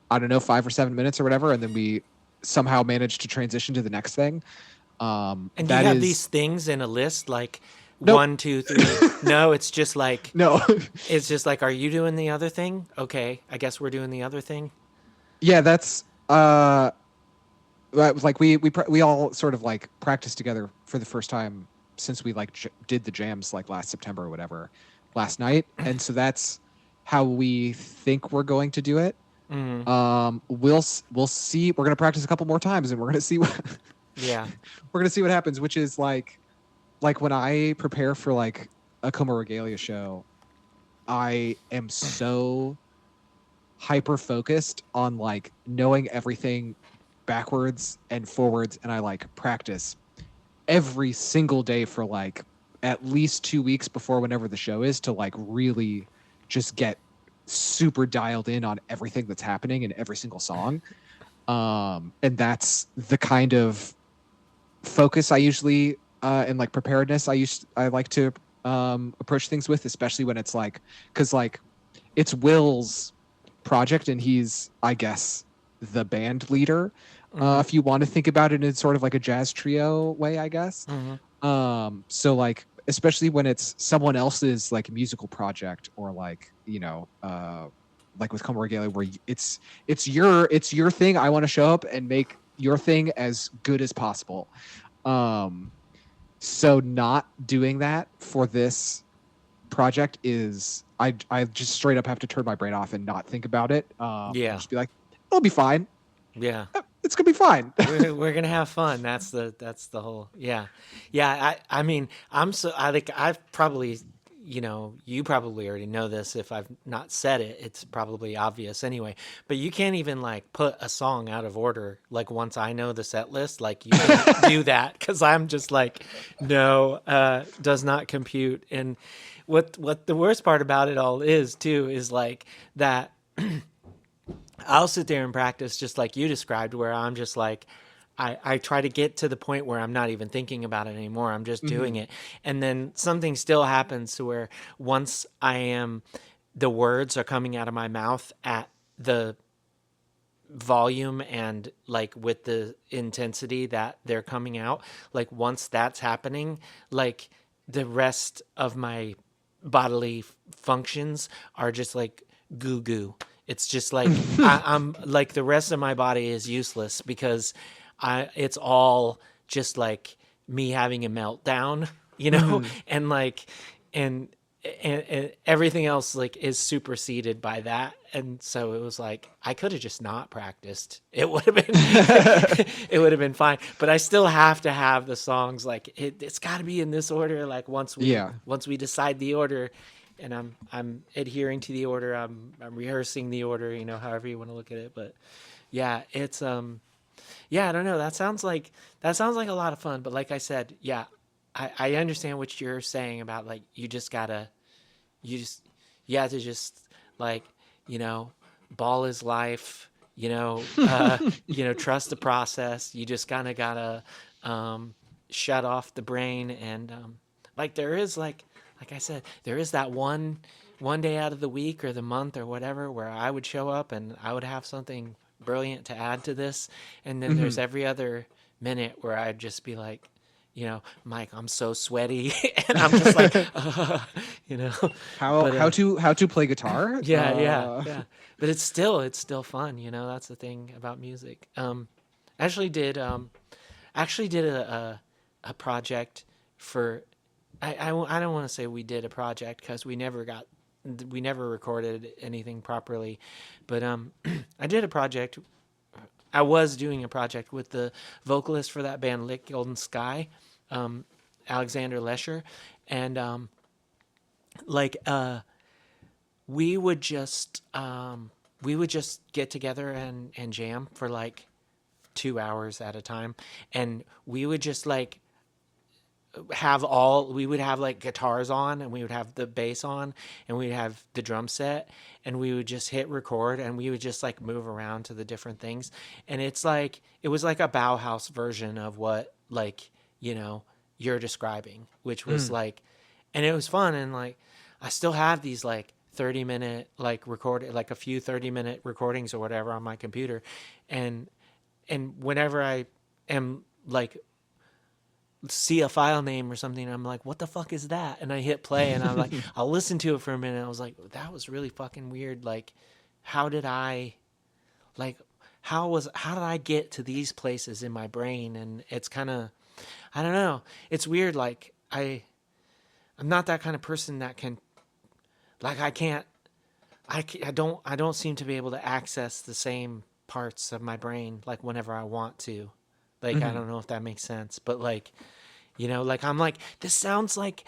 S2: I don't know, 5 or 7 minutes or whatever, and then we somehow manage to transition to the next thing.
S1: And do you
S2: That
S1: have
S2: is
S1: these things in a list like
S2: nope.
S1: one, two, three? No, it's just like
S2: No.
S1: it's just like, are you doing the other thing? Okay, I guess we're doing the other thing.
S2: Yeah, that's like we all sort of like practiced together for the first time since we like did the jams like last September or whatever last night, and so that's how we think we're going to do it.
S1: Mm,
S2: We'll see. We're gonna practice a couple more times, and we're gonna see what
S1: yeah.
S2: we're gonna see what happens. Which is like when I prepare for like a Coma Regalia show, I am so hyper focused on like knowing everything backwards and forwards, and I like practice every single day for like at least 2 weeks before whenever the show is, to like really just get super dialed in on everything that's happening in every single song. And that's the kind of focus I usually and like preparedness I like to approach things with, especially when it's like, because like it's Will's project and he's, I guess, the band leader.
S1: Mm-hmm.
S2: If you want to think about it in sort of like a jazz trio way, I guess.
S1: Mm-hmm.
S2: So like, especially when it's someone else's like musical project, or like, like with Como Regalia, where it's your thing. I want to show up and make your thing as good as possible. Um, so not doing that for this project is, I just straight up have to turn my brain off and not think about it. And
S1: Yeah.
S2: just be like, it'll be fine.
S1: Yeah.
S2: It's gonna be fine.
S1: We're gonna have fun. That's the whole, yeah, yeah. I mean, I think I've probably, you probably already know this. If I've not said it, it's probably obvious anyway. But you can't even like put a song out of order. Like once I know the set list, like you can't do that because I'm just like, no, does not compute. And what the worst part about it all is too is like that. I'll sit there and practice just like you described, where I'm just like, I try to get to the point where I'm not even thinking about it anymore. I'm just doing
S2: Mhm.
S1: it. And then something still happens to where once the words are coming out of my mouth at the volume and like with the intensity that they're coming out, like once that's happening, like the rest of my bodily functions are just like goo goo. It's just like I'm like the rest of my body is useless because it's all just like me having a meltdown,
S2: Mhm.
S1: and like and and everything else like is superseded by that. And so it was like I could have just not practiced, it would have been it would have been fine, but I still have to have the songs like it's got to be in this order. Like
S2: Yeah.
S1: once we decide the order, and I'm adhering to the order, I'm rehearsing the order, however you want to look at it. But yeah, it's yeah, I don't know. That sounds like a lot of fun. But like I said, yeah, I understand what you're saying about like you just you have to just like, you know ball is life, trust the process. You just kind of gotta shut off the brain. And like there is like I said, there is that one day out of the week or the month or whatever where I would show up and I would have something brilliant to add to this. And then there's
S2: Mhm.
S1: every other minute where I'd just be like, Mike, I'm so sweaty, and I'm just like, you know.
S2: how
S1: But
S2: how to how to play guitar?
S1: yeah, yeah, yeah. But it's still fun. That's the thing about music. Actually did actually did a project for. I don't want to say we did a project because we never recorded anything properly, but I did a project. I was doing a project with the vocalist for that band, Lick Golden Sky, um, Alexander Lesher, and like we would just get together and jam for like 2 hours at a time, and we would just like we would have like guitars on, and we would have the bass on, and we'd have the drum set, and we would just hit record, and we would just like move around to the different things. And it's like it was like a Bauhaus version of what, like, you know, you're describing, which was
S2: Mm.
S1: like, and it was fun. And like I still have these like 30-minute like record, like a few 30-minute recordings or whatever on my computer. And and whenever I am like see a file name or something, I'm like, what the fuck is that? And I hit play, and I'm like, I'll listen to it for a minute. I was like, that was really fucking weird. Like, how did I, like, how did I get to these places in my brain? And it's kind of, I don't know. It's weird. Like, I'm not that kind of person that can, like, I don't seem to be able to access the same parts of my brain, like, whenever I want to. Like, I
S2: Mhm.
S1: don't know if that makes sense, but like, you know, like I'm like, this sounds like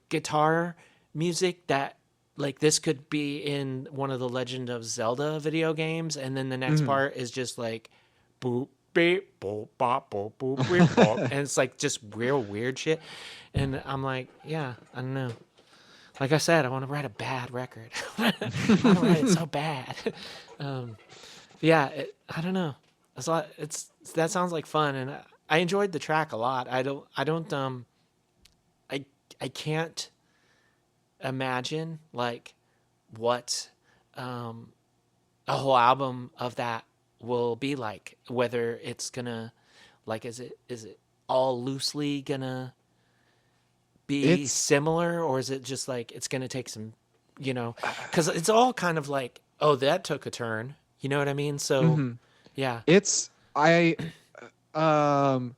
S1: guitar music that, like, this could be in one of the Legend of Zelda video games, and then the next
S2: Mhm.
S1: part is just like boop beep boop bop boop boop beep bop, and it's like just real weird shit. And I'm like, yeah, I don't know. Like I said, I want to write a bad record. I want to write it so bad. um, yeah, I don't know. It's a lot. It's that sounds like fun, and I enjoyed the track a lot. I I can't imagine like what um, a whole album of that will be like. Whether it's gonna, like, is it all loosely gonna be
S2: It's
S1: similar, or is it just like it's gonna take some, because it's all kind of like, oh, that took a turn. You know what I mean? So
S2: mhm.
S1: yeah.
S2: It's I um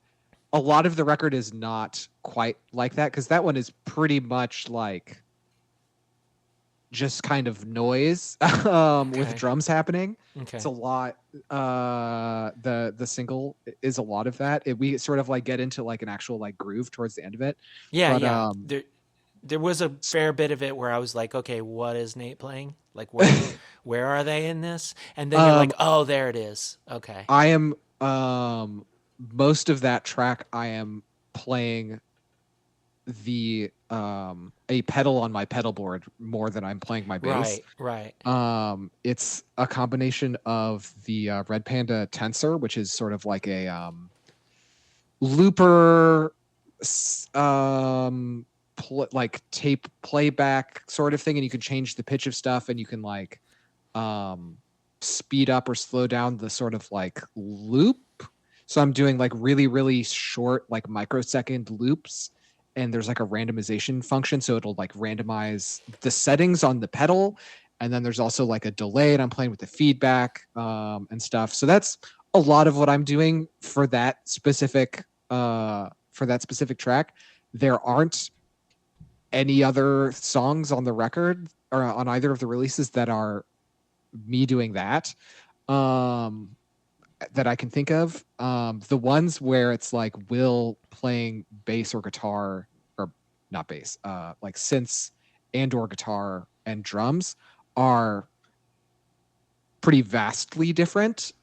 S2: a lot of the record is not quite like that because that one is pretty much like just kind of noise with
S1: Okay.
S2: drums happening. It's
S1: Okay.
S2: a lot. The single is a lot of that. We sort of like get into like an actual like groove towards the end of it,
S1: Yeah,
S2: but
S1: yeah. There was a
S2: s-
S1: fair bit of it where I was like, okay, what is Nate playing? Like, where are they in this? And then you're like,
S2: um
S1: oh, there it is. Okay.
S2: I am most of that track I am playing the a pedal on my pedal board more than I'm playing my bass.
S1: Right, right.
S2: It's a combination of the Red Panda Tensor, which is sort of like a looper, like tape playback sort of thing, and you can change the pitch of stuff, and you can like um, speed up or slow down the sort of like loop. So I'm doing like really, really short, like microsecond loops. And there's like a randomization function. So it'll like randomize the settings on the pedal. And then there's also like a delay, and I'm playing with the feedback and stuff. So that's a lot of what I'm doing for that specific track. There aren't any other songs on the record or on either of the releases that are me doing that. Um, that I can think of. The ones where it's like Will playing bass or guitar, or not bass, like synths and or guitar and drums are pretty vastly different.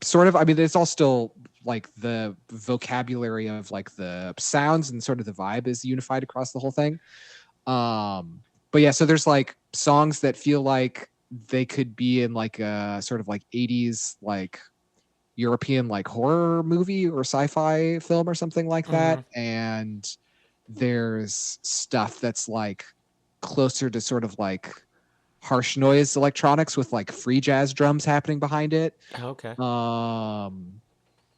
S2: Sort of, I mean, it's all still like the vocabulary of like the sounds and sort of the vibe is unified across the whole thing. But yeah, so there's like songs that feel like they could be in like a sort of like 80s like European like horror movie or sci-fi film or something like that.
S1: Mm-hmm.
S2: And there's stuff that's like closer to sort of like harsh noise electronics with like free jazz drums happening behind it.
S1: Okay.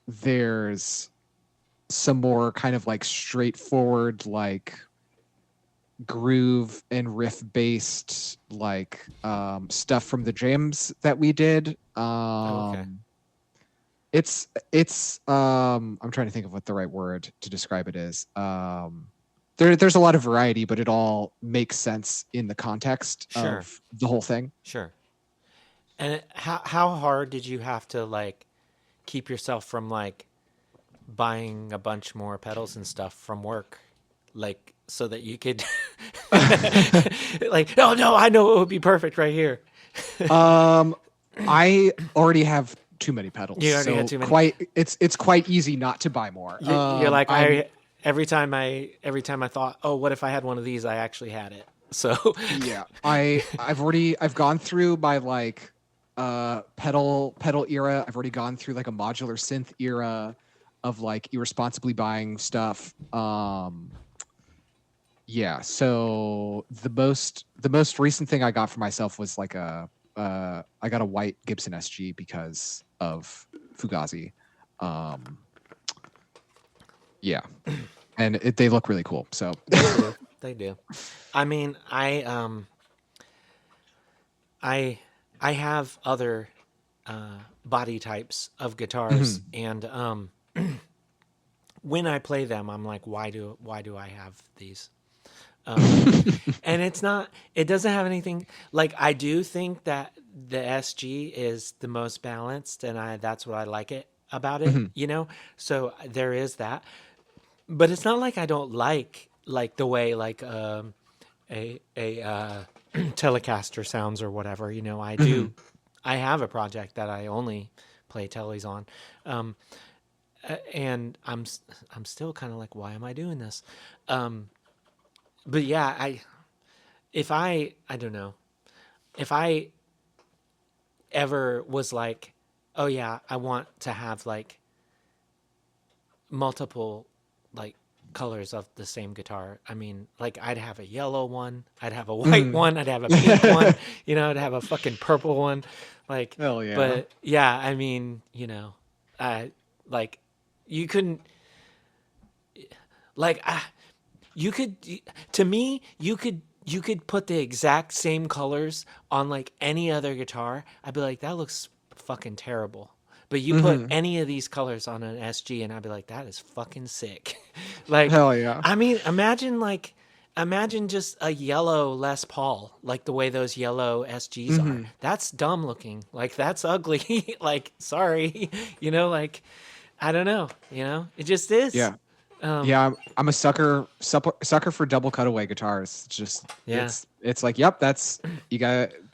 S2: There's some more kind of like straightforward like groove and riff based like stuff from the jams that we did.
S1: Okay.
S2: It's I'm trying to think of what the right word to describe it is. There's a lot of variety, but it all makes sense in the context
S1: Sure.
S2: of the whole thing.
S1: Sure. And how hard did you have to like keep yourself from like buying a bunch more pedals and stuff from work, like so that you could like, oh no, I know it would be perfect right here.
S2: um I already have too many pedals.
S1: You already had
S2: So
S1: too many.
S2: it's quite easy not to buy more.
S1: You're like
S2: I'm
S1: I every time I thought, oh, what if I had one of these? I actually had it. So
S2: Yeah, I've gone through my like pedal era. I've already gone through like a modular synth era of like irresponsibly buying stuff. Yeah, so the most recent thing I got for myself was like I got a white Gibson SG because of Fugazi. Um yeah, and they look really cool. So
S1: they do, they do. I mean, I I have other body types of guitars,
S2: Mhm.
S1: and when I play them, I'm like, why do I have these? Um, and it's not. It doesn't have anything. Like I do think that the SG is the most balanced, and that's what I like it about it.
S2: Mhm.
S1: So there is that. But it's not like I don't like the way like a Telecaster sounds or whatever. I do.
S2: Mhm.
S1: I have a project that I only play tellies on, um, and I'm still kind of like, why am I doing this? Um, but yeah, if I don't know, if I ever was like, oh yeah, I want to have like multiple like colors of the same guitar. I mean, like I'd have a yellow one, I'd have a white
S2: Mhm.
S1: one, I'd have a pink one, I'd have a fucking purple one. Like,
S2: Hell yeah.
S1: but yeah, I mean, uh, like you couldn't like you could to me you could put the exact same colors on like any other guitar. I'd be like, that looks fucking terrible. But you put
S2: Mhm.
S1: any of these colors on an SG and I'd be like, that is fucking sick. Like,
S2: Hell yeah.
S1: I mean, imagine just a yellow Les Paul, like the way those yellow SGs are.
S2: Mhm.
S1: That's dumb looking. Like that's ugly. Like, sorry. Like I don't know, It just is.
S2: Yeah.
S1: Um
S2: Yeah, I'm a sucker for double cutaway guitars. It's just
S1: yeah.
S2: it's like, yep,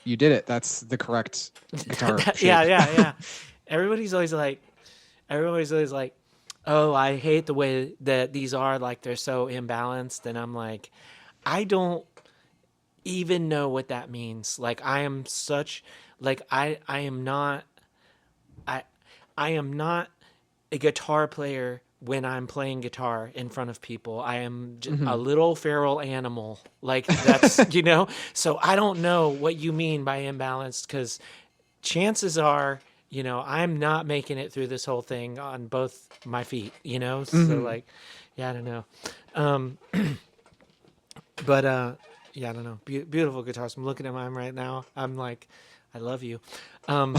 S2: you did it. That's the correct guitar
S1: Yeah,
S2: shape.
S1: yeah, yeah. Everybody's always like, everybody's always like, oh, I hate the way that these are. Like they're so imbalanced, and I'm like, I don't even know what that means. Like I am such, like I am not, I I am not a guitar player when I'm playing guitar in front of people. I am a
S2: Mhm.
S1: little feral animal. Like that's, so I don't know what you mean by imbalanced because chances are, I'm not making it through this whole thing on both my feet, So
S2: Mhm.
S1: like, yeah, I don't know. Um, but yeah, I don't know. Beautiful guitars. I'm looking at mine right now. I'm like, I love you. Um,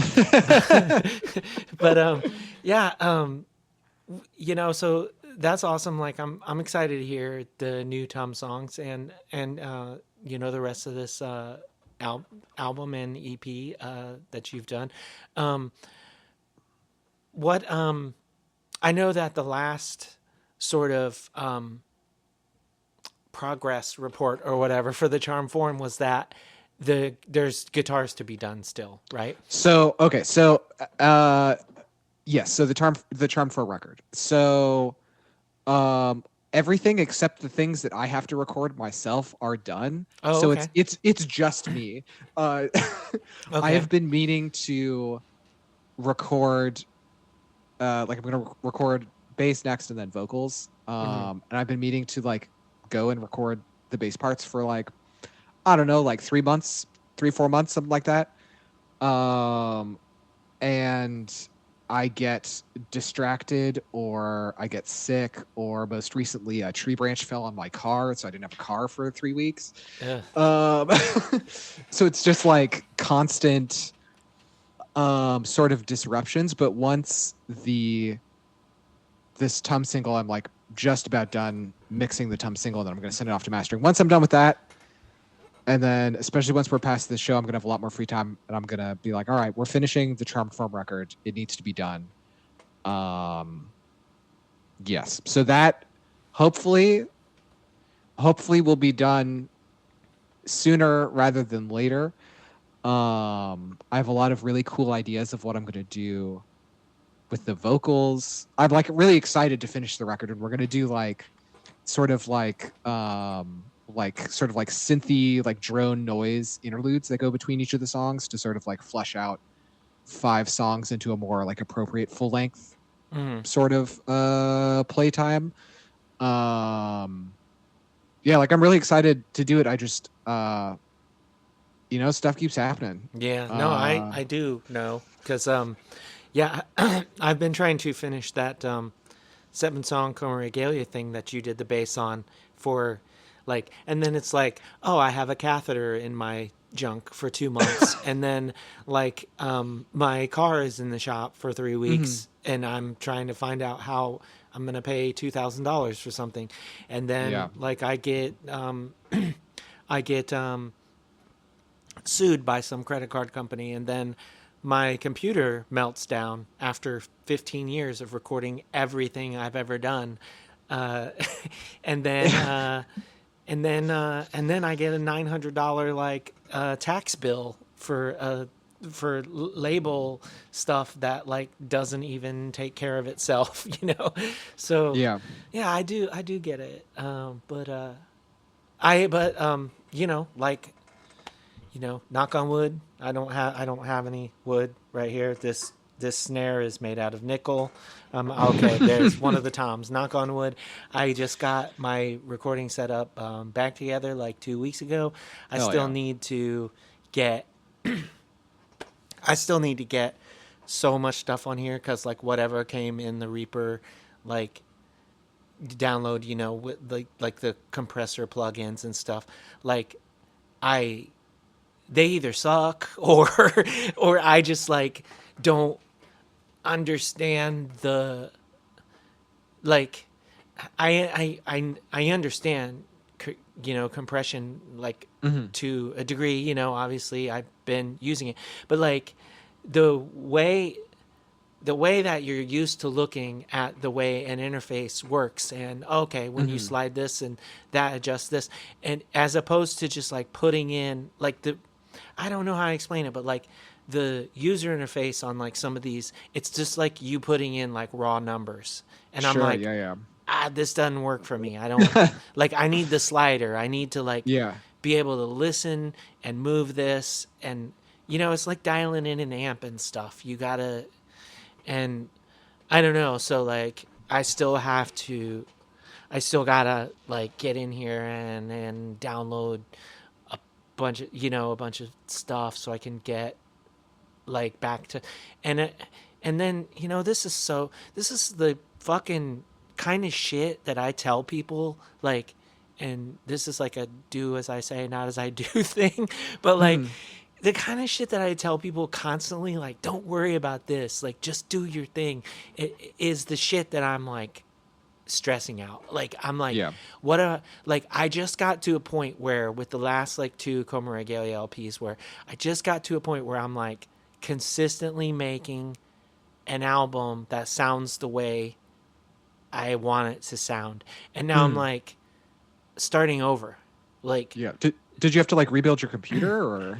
S1: but yeah, so that's awesome. Like I'm excited to hear the new Tom songs and the rest of this al- album and EP that you've done. Um, what I know that the last sort of progress report or whatever for the Charm Form was that there's guitars to be done still, right?
S2: So, okay, so yes, so the Charm 4 record. So, everything except the things that I have to record myself are done.
S1: Oh,
S2: So
S1: okay,
S2: it's just me. Uh I
S1: okay.
S2: have been meaning to record like I'm going to record bass next and then vocals.
S1: Hmm.
S2: And I've been meaning to like go and record the bass parts for like I don't know, like 3 months, 3 4 months, something like that. Um and I get distracted or I get sick, or most recently a tree branch fell on my car, so I didn't have a car for 3 weeks.
S1: Ugh.
S2: Um, so it's just like constant sort of disruptions. But once this Tum single, I'm like just about done mixing the Tum single, and then I'm going to send it off to mastering. Once I'm done with that, and then, especially once we're past this show, I'm gonna have a lot more free time, and I'm gonna be like, all right, we're finishing the Charm Form record. It needs to be done. Um, yes. So that hopefully, hopefully will be done sooner rather than later. I have a lot of really cool ideas of what I'm gonna do with the vocals. I'm like really excited to finish the record, and we're gonna do like sort of like sort of like synthy like drone noise interludes that go between each of the songs to sort of like flesh out 5 songs into a more like appropriate full length
S1: Mm.
S2: sort of playtime. Um yeah, like I'm really excited to do it. I just stuff keeps happening.
S1: Yeah, no, I
S2: Uh
S1: I do know because yeah, I've been trying to finish that 7 song Coma Regalia thing that you did the bass on for like, and then it's like, oh, I have a catheter in my junk for 2 months, and then like my car is in the shop for 3 weeks,
S2: mhm.
S1: and I'm trying to find out how I'm gonna pay $2,000 for something, and then
S2: Yeah.
S1: like I get sued by some credit card company, and then my computer melts down after 15 years of recording everything I've ever done, uh, and then I get a $900 like tax bill for label stuff that like doesn't even take care of itself, you know. So
S2: Yeah.
S1: yeah, I do get it, but like, knock on wood. I don't have any wood right here. This snare is made out of nickel. Okay, there's one of the toms. Knock on wood. I just got my recording set up back together like 2 weeks ago. I
S2: Hell
S1: still
S2: yeah.
S1: need to get. I still need to get so much stuff on here because like whatever came in the Reaper, like download, with like the compressor plugins and stuff. Like I they either suck or or I just like don't understand the like I understand compression like
S2: Mhm.
S1: to a degree, obviously I've been using it, but like the way the way that you're used to looking at the way an interface works, and okay, when you
S2: Mhm.
S1: slide this and that adjusts this, and as opposed to just like putting in like the I don't know how to explain it, but like the user interface on like some of these, it's just like you putting in like raw numbers, and I'm
S2: Sure.
S1: like,
S2: Yeah.
S1: this doesn't work for me. I don't
S2: Yeah.
S1: like, I need the slider. I need to like
S2: Yeah.
S1: be able to listen and move this, and it's like dialing in an amp and stuff. You gotta, and I don't know. So like, I still gotta like get in here and download a a bunch of stuff so I can get like back to, and and then this is the fucking kind of shit that I tell people like, and this is like a do as I say, not as I do thing, but like
S2: Mhm.
S1: the kind of shit that I tell people constantly, like, don't worry about this, like, just do your thing, it is the shit that I'm like stressing out. Like, I'm like,
S2: Yeah.
S1: like, I just got to a point where with the last like 2 Coma Regalia LPs where I just got to a point where I'm like consistently making an album that sounds the way I want it to sound. And now I'm
S2: Mhm.
S1: like starting over. Like,
S2: Yeah. Did you have to like rebuild your computer or?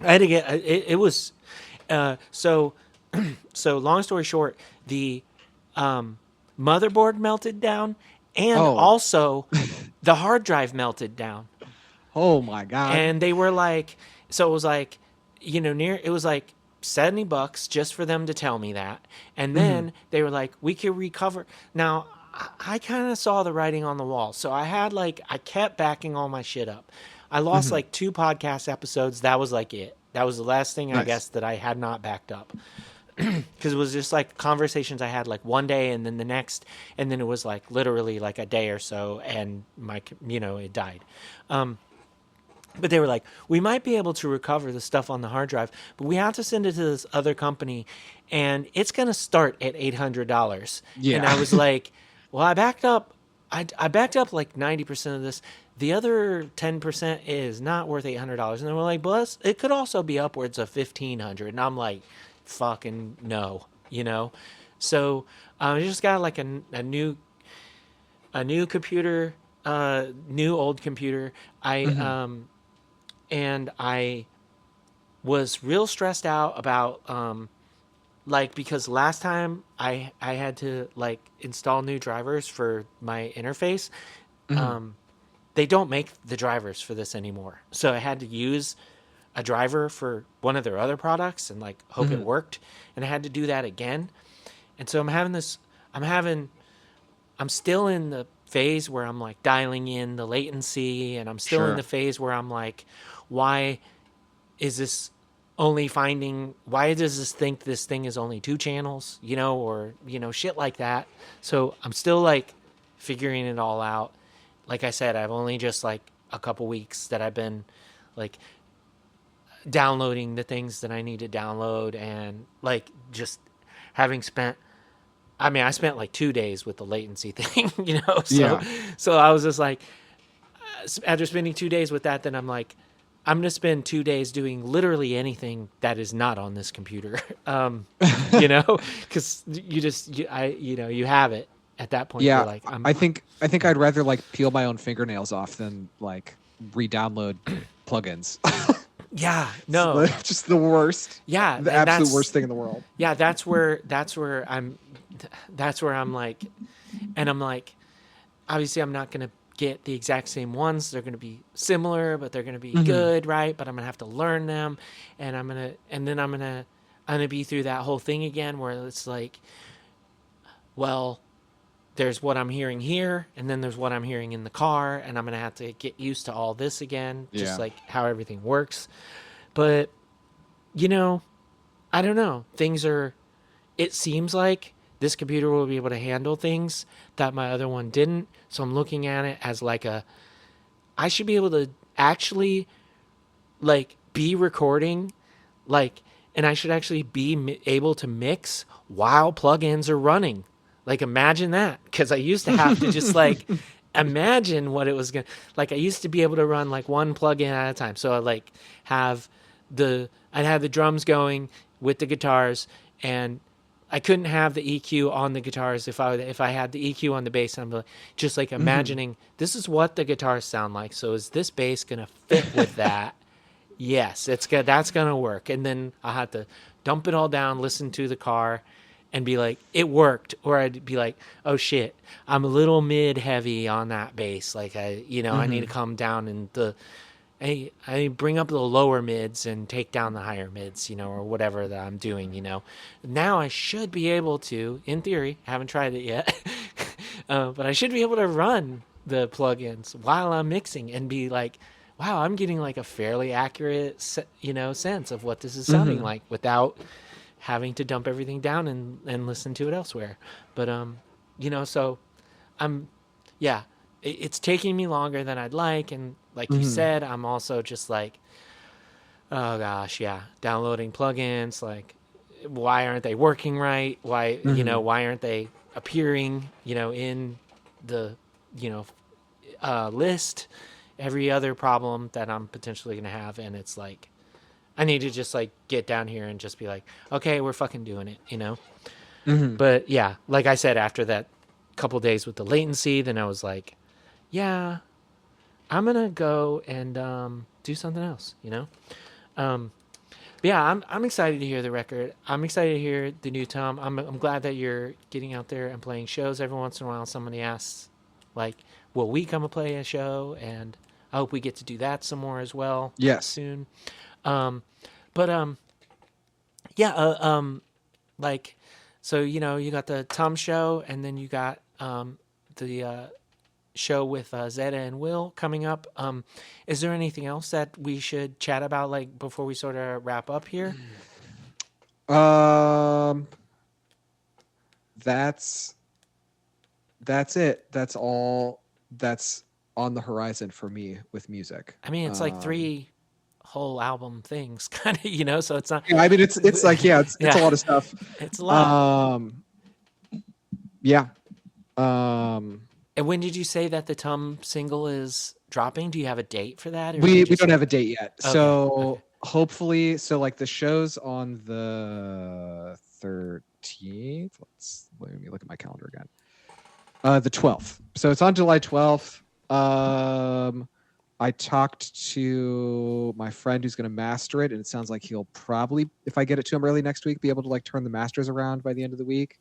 S1: I had to get it was so so long story short, the motherboard melted down, and
S2: Oh.
S1: also the hard drive melted down.
S2: Oh my God.
S1: And they were like, so it was like, it was like $70 just for them to tell me that. And
S2: Mhm.
S1: then they were like, we could recover. Now, I kind of saw the writing on the wall. So I kept backing all my shit up. I lost
S2: Mhm.
S1: like 2 podcast episodes. That was like it. That was the last thing I
S2: Nice.
S1: guess that I had not backed up, because it was just like conversations I had like one day and then the next, and then it was like literally like a day or so, and it died. But they were like, we might be able to recover the stuff on the hard drive, but we have to send it to this other company, and it's going to start at $800. And
S2: Yeah.
S1: I was like, well, I backed up. I backed up like 90% of this. The other 10% is not worth $800. And they were like, but it could also be upwards of 1500. And I'm like, fucking no, So I just got like a new computer, new old computer. I
S2: Mhm.
S1: and I was real stressed out about like because last time I had to like install new drivers for my interface.
S2: Mhm.
S1: Um, they don't make the drivers for this anymore, so I had to use a driver for one of their other products and like hope it
S2: Mhm.
S1: worked, and I had to do that again. And so I'm having this. I'm having. I'm still in the phase where I'm like dialing in the latency, and I'm still in the
S2: Sure.
S1: phase where I'm like, why is this only finding, why does this think this thing is only two channels, or shit like that. So I'm still like figuring it all out. Like I said, I've only just like a couple weeks that I've been like downloading the things that I need to download, and like just having spent, I mean, I spent like 2 days with the latency thing, so
S2: Yeah.
S1: I was just like, after spending 2 days with that, then I'm like, I'm gonna spend 2 days doing literally anything that is not on this computer, because you have it at that point. You're
S2: Yeah,
S1: like,
S2: I think
S1: yeah,
S2: I'd rather like peel my own fingernails off than like re-download plugins.
S1: yeah,
S2: It's
S1: no,
S2: just the worst,
S1: yeah,
S2: the
S1: and
S2: absolute worst thing in the world.
S1: that's where I'm like, and I'm like, obviously I'm not gonna get the exact same ones. They're gonna be similar, but they're gonna be
S2: Mhm.
S1: good, right? But I'm gonna have to learn them, and then I'm gonna be through that whole thing again, where it's like, well, there's what I'm hearing here, and then there's what I'm hearing in the car, and I'm gonna have to get used to all this again, just
S2: Yeah.
S1: like how everything works. But you know, I don't know. Things are. It seems like this computer will be able to handle things that my other one didn't. So I'm looking at it as like a, I should be able to actually like be recording, like, and I should actually be able to mix while plugins are running. Like imagine that, because I used to have to just like imagine what it was gonna, like I used to be able to run like one plugin at a time. So I like have I'd have the drums going with the guitars, and I couldn't have the EQ on the guitars if I had the EQ on the bass. I'm like, just like
S2: Mhm.
S1: imagining this is what the guitars sound like. So is this bass gonna fit with that? Yes, it's good. That's gonna work. And then I had to dump it all down, listen to the car, and be like, it worked. Or I'd be like, oh shit, I'm a little mid heavy on that bass. Like I need to
S2: Mhm.
S1: come down and I bring up the lower mids and take down the higher mids, or whatever that I'm doing. Now I should be able to, in theory, haven't tried it yet, but I should be able to run the plugins while I'm mixing and be like, wow, I'm getting like a fairly accurate, sense of what this is sounding
S2: Mhm.
S1: like without having to dump everything down and listen to it elsewhere. But so I'm, yeah, it's taking me longer than I'd like, and like you
S2: Mhm.
S1: said, I'm also just like, oh gosh, yeah, downloading plugins, like why aren't they working right? Why
S2: Mhm.
S1: why aren't they appearing in the you know list? Every other problem that I'm potentially gonna have, and it's like I need to just like get down here and just be like, okay, we're fucking doing it.
S2: Mhm.
S1: But yeah, like I said, after that couple days with the latency, then I was like, yeah, I'm gonna go and do something else. Um, but yeah, I'm excited to hear the record. I'm excited to hear the new Tom. I'm glad that you're getting out there and playing shows every once in a while. Somebody asks, like, will we come and play a show? And I hope we get to do that some more as well
S2: Yes.
S1: soon. Um, but yeah, like, so you got the Tom show, and then you got the show with Zeta and Will coming up. Is there anything else that we should chat about, like before we sort of wrap up here?
S2: Um, that's that's it. That's all that's on the horizon for me with music.
S1: I mean, it's like three whole album things, kind of, So it's not,
S2: Yeah, I mean it's like yeah, it's
S1: yeah,
S2: a lot of stuff.
S1: it's a lot.
S2: Um, yeah. Um,
S1: And when did you say that the Tom single is dropping? Do you have a date for that, or is it
S2: we
S1: just
S2: don't have
S1: like,
S2: a date yet.
S1: okay, okay,
S2: So hopefully so like the show's on the 13th. Let me look at my calendar again. The 12th. So it's on July 12th. I talked to my friend who's going to master it, and it sounds like he'll probably, if I get it to him early next week, be able to like turn the masters around by the end of the week.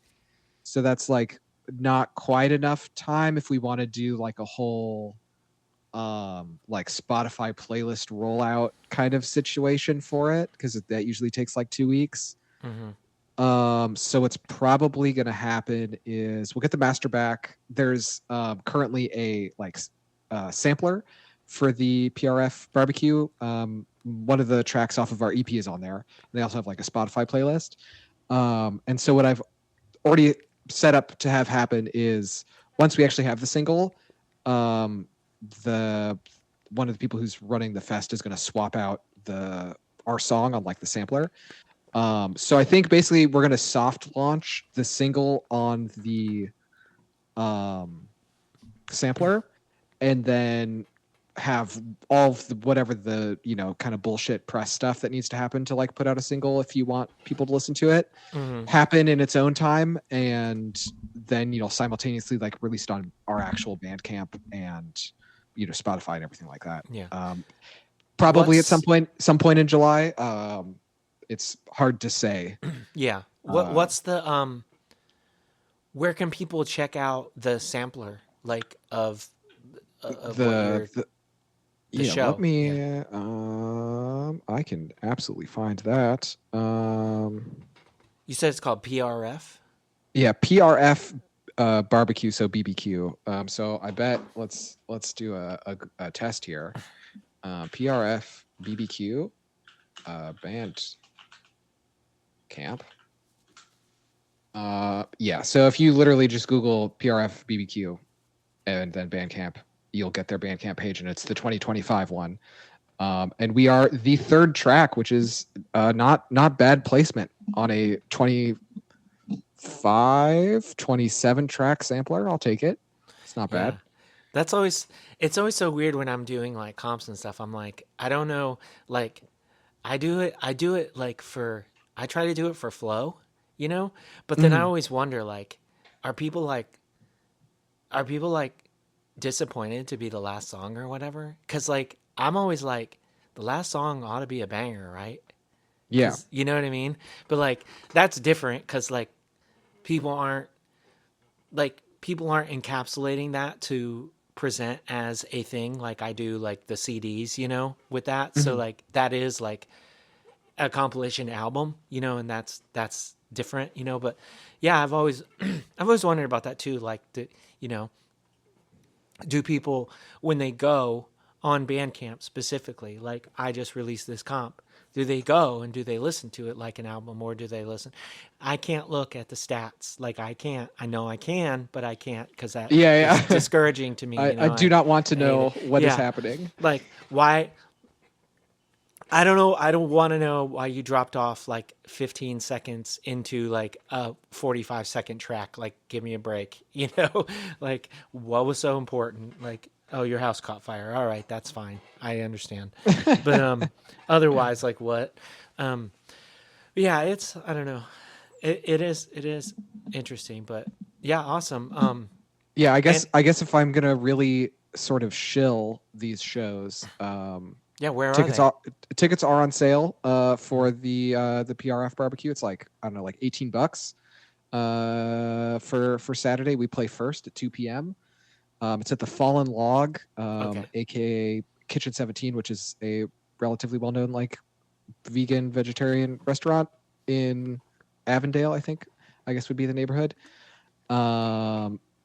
S2: So that's like not quite enough time if we want to do like a whole like Spotify playlist rollout kind of situation for it, because that usually takes like 2 weeks.
S1: Mm-hmm.
S2: So what's probably going to happen is we'll get the master back. There's currently a like sampler for the PRF barbecue. One of the tracks off of our EP is on there. They also have like a Spotify playlist. And so what I've already set up to have happen is once we actually have the single, the one of the people who's running the fest is going to swap out our song on like the sampler. So I think basically we're gonna soft launch the single on the sampler, and then have all of the, whatever the kind of bullshit press stuff that needs to happen to like put out a single if you want people to listen to it
S1: Mm-hmm.
S2: happen in its own time, and then simultaneously like released on our actual Bandcamp and Spotify and everything like that.
S1: Yeah.
S2: Probably at
S1: What's
S2: some point in July. It's hard to say.
S1: yeah.
S2: Uh,
S1: What's the where can people check out the sampler like of what
S2: the,
S1: you're
S2: the
S1: the
S2: yeah, let
S1: show? Yeah.
S2: me I can absolutely find that.
S1: You said it's called PRF?
S2: Yeah, PRF barbecue, so BBQ. So I bet let's do a test here. PRF BBQ band camp. Yeah, so if you literally just Google PRF BBQ and then Bandcamp, you'll get their Bandcamp page, and it's the 2025 one. And we are the third track, which is not bad placement on a 27 track sampler. I'll take it. It's not bad.
S1: Yeah. That's always it's always so weird when I'm doing like comps and stuff. I'm like, I don't know, like I do it like for I try to do it for flow, you know? But then I
S2: Mhm.
S1: always wonder like are people like are people like disappointed to be the last song or whatever? Cuz like I'm always like the last song ought to be a banger, right?
S2: Yeah.
S1: Cuz you know what I mean? But like that's different cuz like people aren't people aren't encapsulating that to present as a thing like I do like the CDs, with that. So
S2: Mhm.
S1: like that is like a compilation album, and that's different, but yeah, I've always wondered about that too, like you know, do people when they go on Bandcamp specifically, like I just released this comp, do they go and do they listen to it like an album, or do they listen? I can't look at the stats. Like I know I can, but I can't because that is
S2: Yeah, yeah.
S1: discouraging to me.
S2: I do not want to
S1: I hate
S2: know
S1: it.
S2: what is
S1: Yeah.
S2: happening.
S1: Like why I don't know. I don't want to know why you dropped off like 15 seconds into like a 45-second track. Like, give me a break. Like what was so important? Like, oh, your house caught fire. All right, that's fine. I understand. But otherwise, like what? Um, yeah, it's I don't know. It is interesting, but yeah, awesome.
S2: Yeah,
S1: And
S2: I guess if I'm gonna really sort of shill these shows,
S1: yeah, where are
S2: tickets
S1: they?
S2: are tickets are on sale
S1: Mhm.
S2: for the PRF barbecue. It's like I don't know, like $18 for Saturday. We play first at 2 p.m. It's at the Fallen Log,
S1: Okay.
S2: aka Kitchen 17, which is a relatively well known like vegan vegetarian restaurant in Avondale, I guess would be the neighborhood.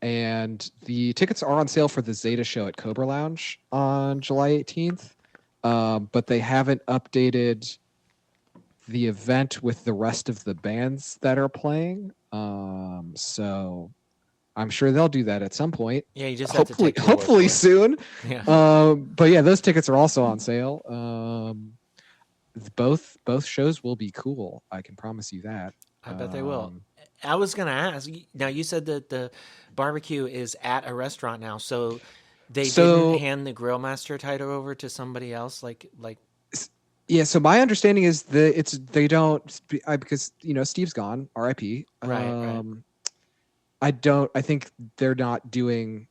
S2: And the tickets are on sale for the Zeta show at Cobra Lounge on July 18th. But they haven't updated the event with the rest of the bands that are playing. So I'm sure they'll do that at some point.
S1: Yeah, you just have to take their word
S2: Hopefully
S1: for it.
S2: soon.
S1: Yeah,
S2: But yeah, those tickets are also on sale. Both shows will be cool. I can promise you that.
S1: I bet they will.
S2: Um,
S1: I was gonna ask. Now you said that the barbecue is at a restaurant now, so they didn't
S2: so
S1: hand the grill master title over to somebody else. Like
S2: yeah, so my understanding is that they don't because Steve's gone, R.I.P.
S1: right, right.
S2: I don't. I think they're not doing.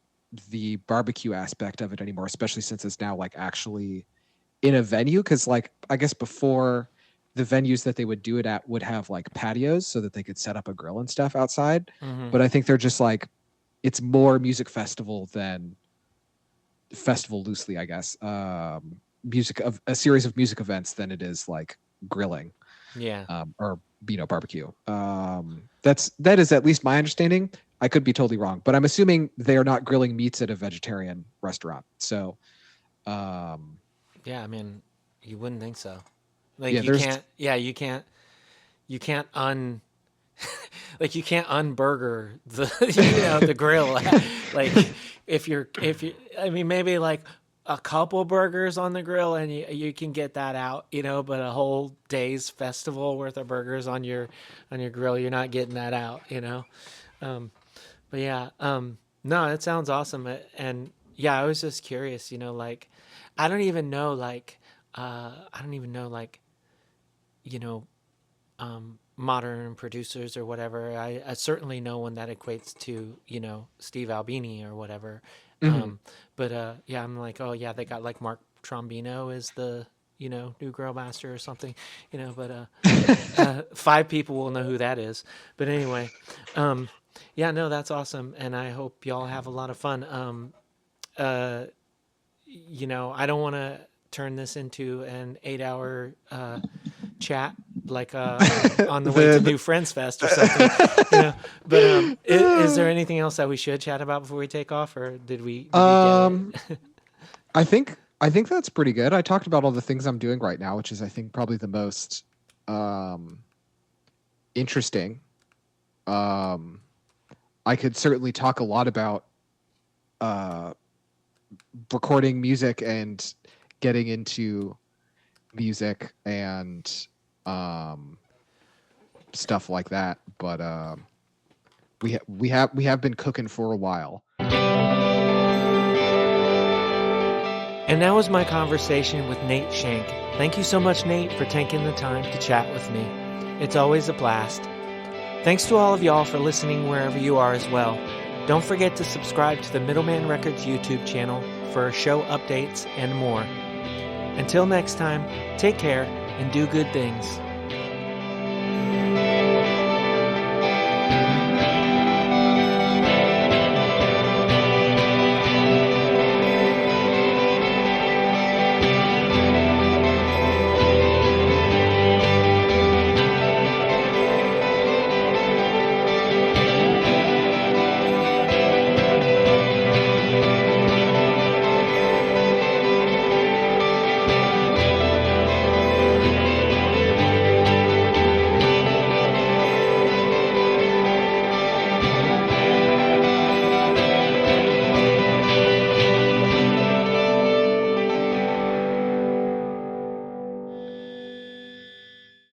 S2: the barbecue aspect of it anymore, especially since it's now like actually in a venue. Cause like, I guess before, the venues that they would do it at would have like patios so that they could set up a grill and stuff outside.
S1: Mm-hmm.
S2: But I think they're just like, it's more music festival than festival loosely, I guess. Music of a series of music events than it is like grilling.
S1: Yeah.
S2: Or barbecue. That is at least my understanding. I could be totally wrong, but I'm assuming they are not grilling meats at a vegetarian restaurant. So,
S1: Yeah, I mean, you wouldn't think so. Like
S2: yeah,
S1: you can't. Yeah, you can't. You can't like you can't unburger the the grill. Like if you I mean maybe like a couple burgers on the grill and you can get that out, but a whole day's festival worth of burgers on your grill, you're not getting that out, But yeah, no, it sounds awesome. And yeah, I was just curious, like I don't even know like you know, modern producers or whatever. I certainly know one that equates to, Steve Albini or whatever. But yeah, I'm like, oh yeah, they got like Mark Trombino is the, new grill master or something, but 5 people will know who that is. But anyway, yeah, no, that's awesome. And I hope y'all have a lot of fun. I don't want to turn this into an 8-hour chat like on the way to New Friends Fest or something. But is there anything else that we should chat about before we take off, or did we get it?
S2: I think that's pretty good. I talked about all the things I'm doing right now, which is I think probably the most interesting. I could certainly talk a lot about recording music and getting into music and stuff like that, but we have been cooking for a while.
S1: And that was my conversation with Nate Schenck. Thank you so much, Nate, for taking the time to chat with me. It's always a blast. Thanks to all of y'all for listening wherever you are as well. Don't forget to subscribe to the Middleman Records YouTube channel for show updates and more. Until next time, take care and do good things.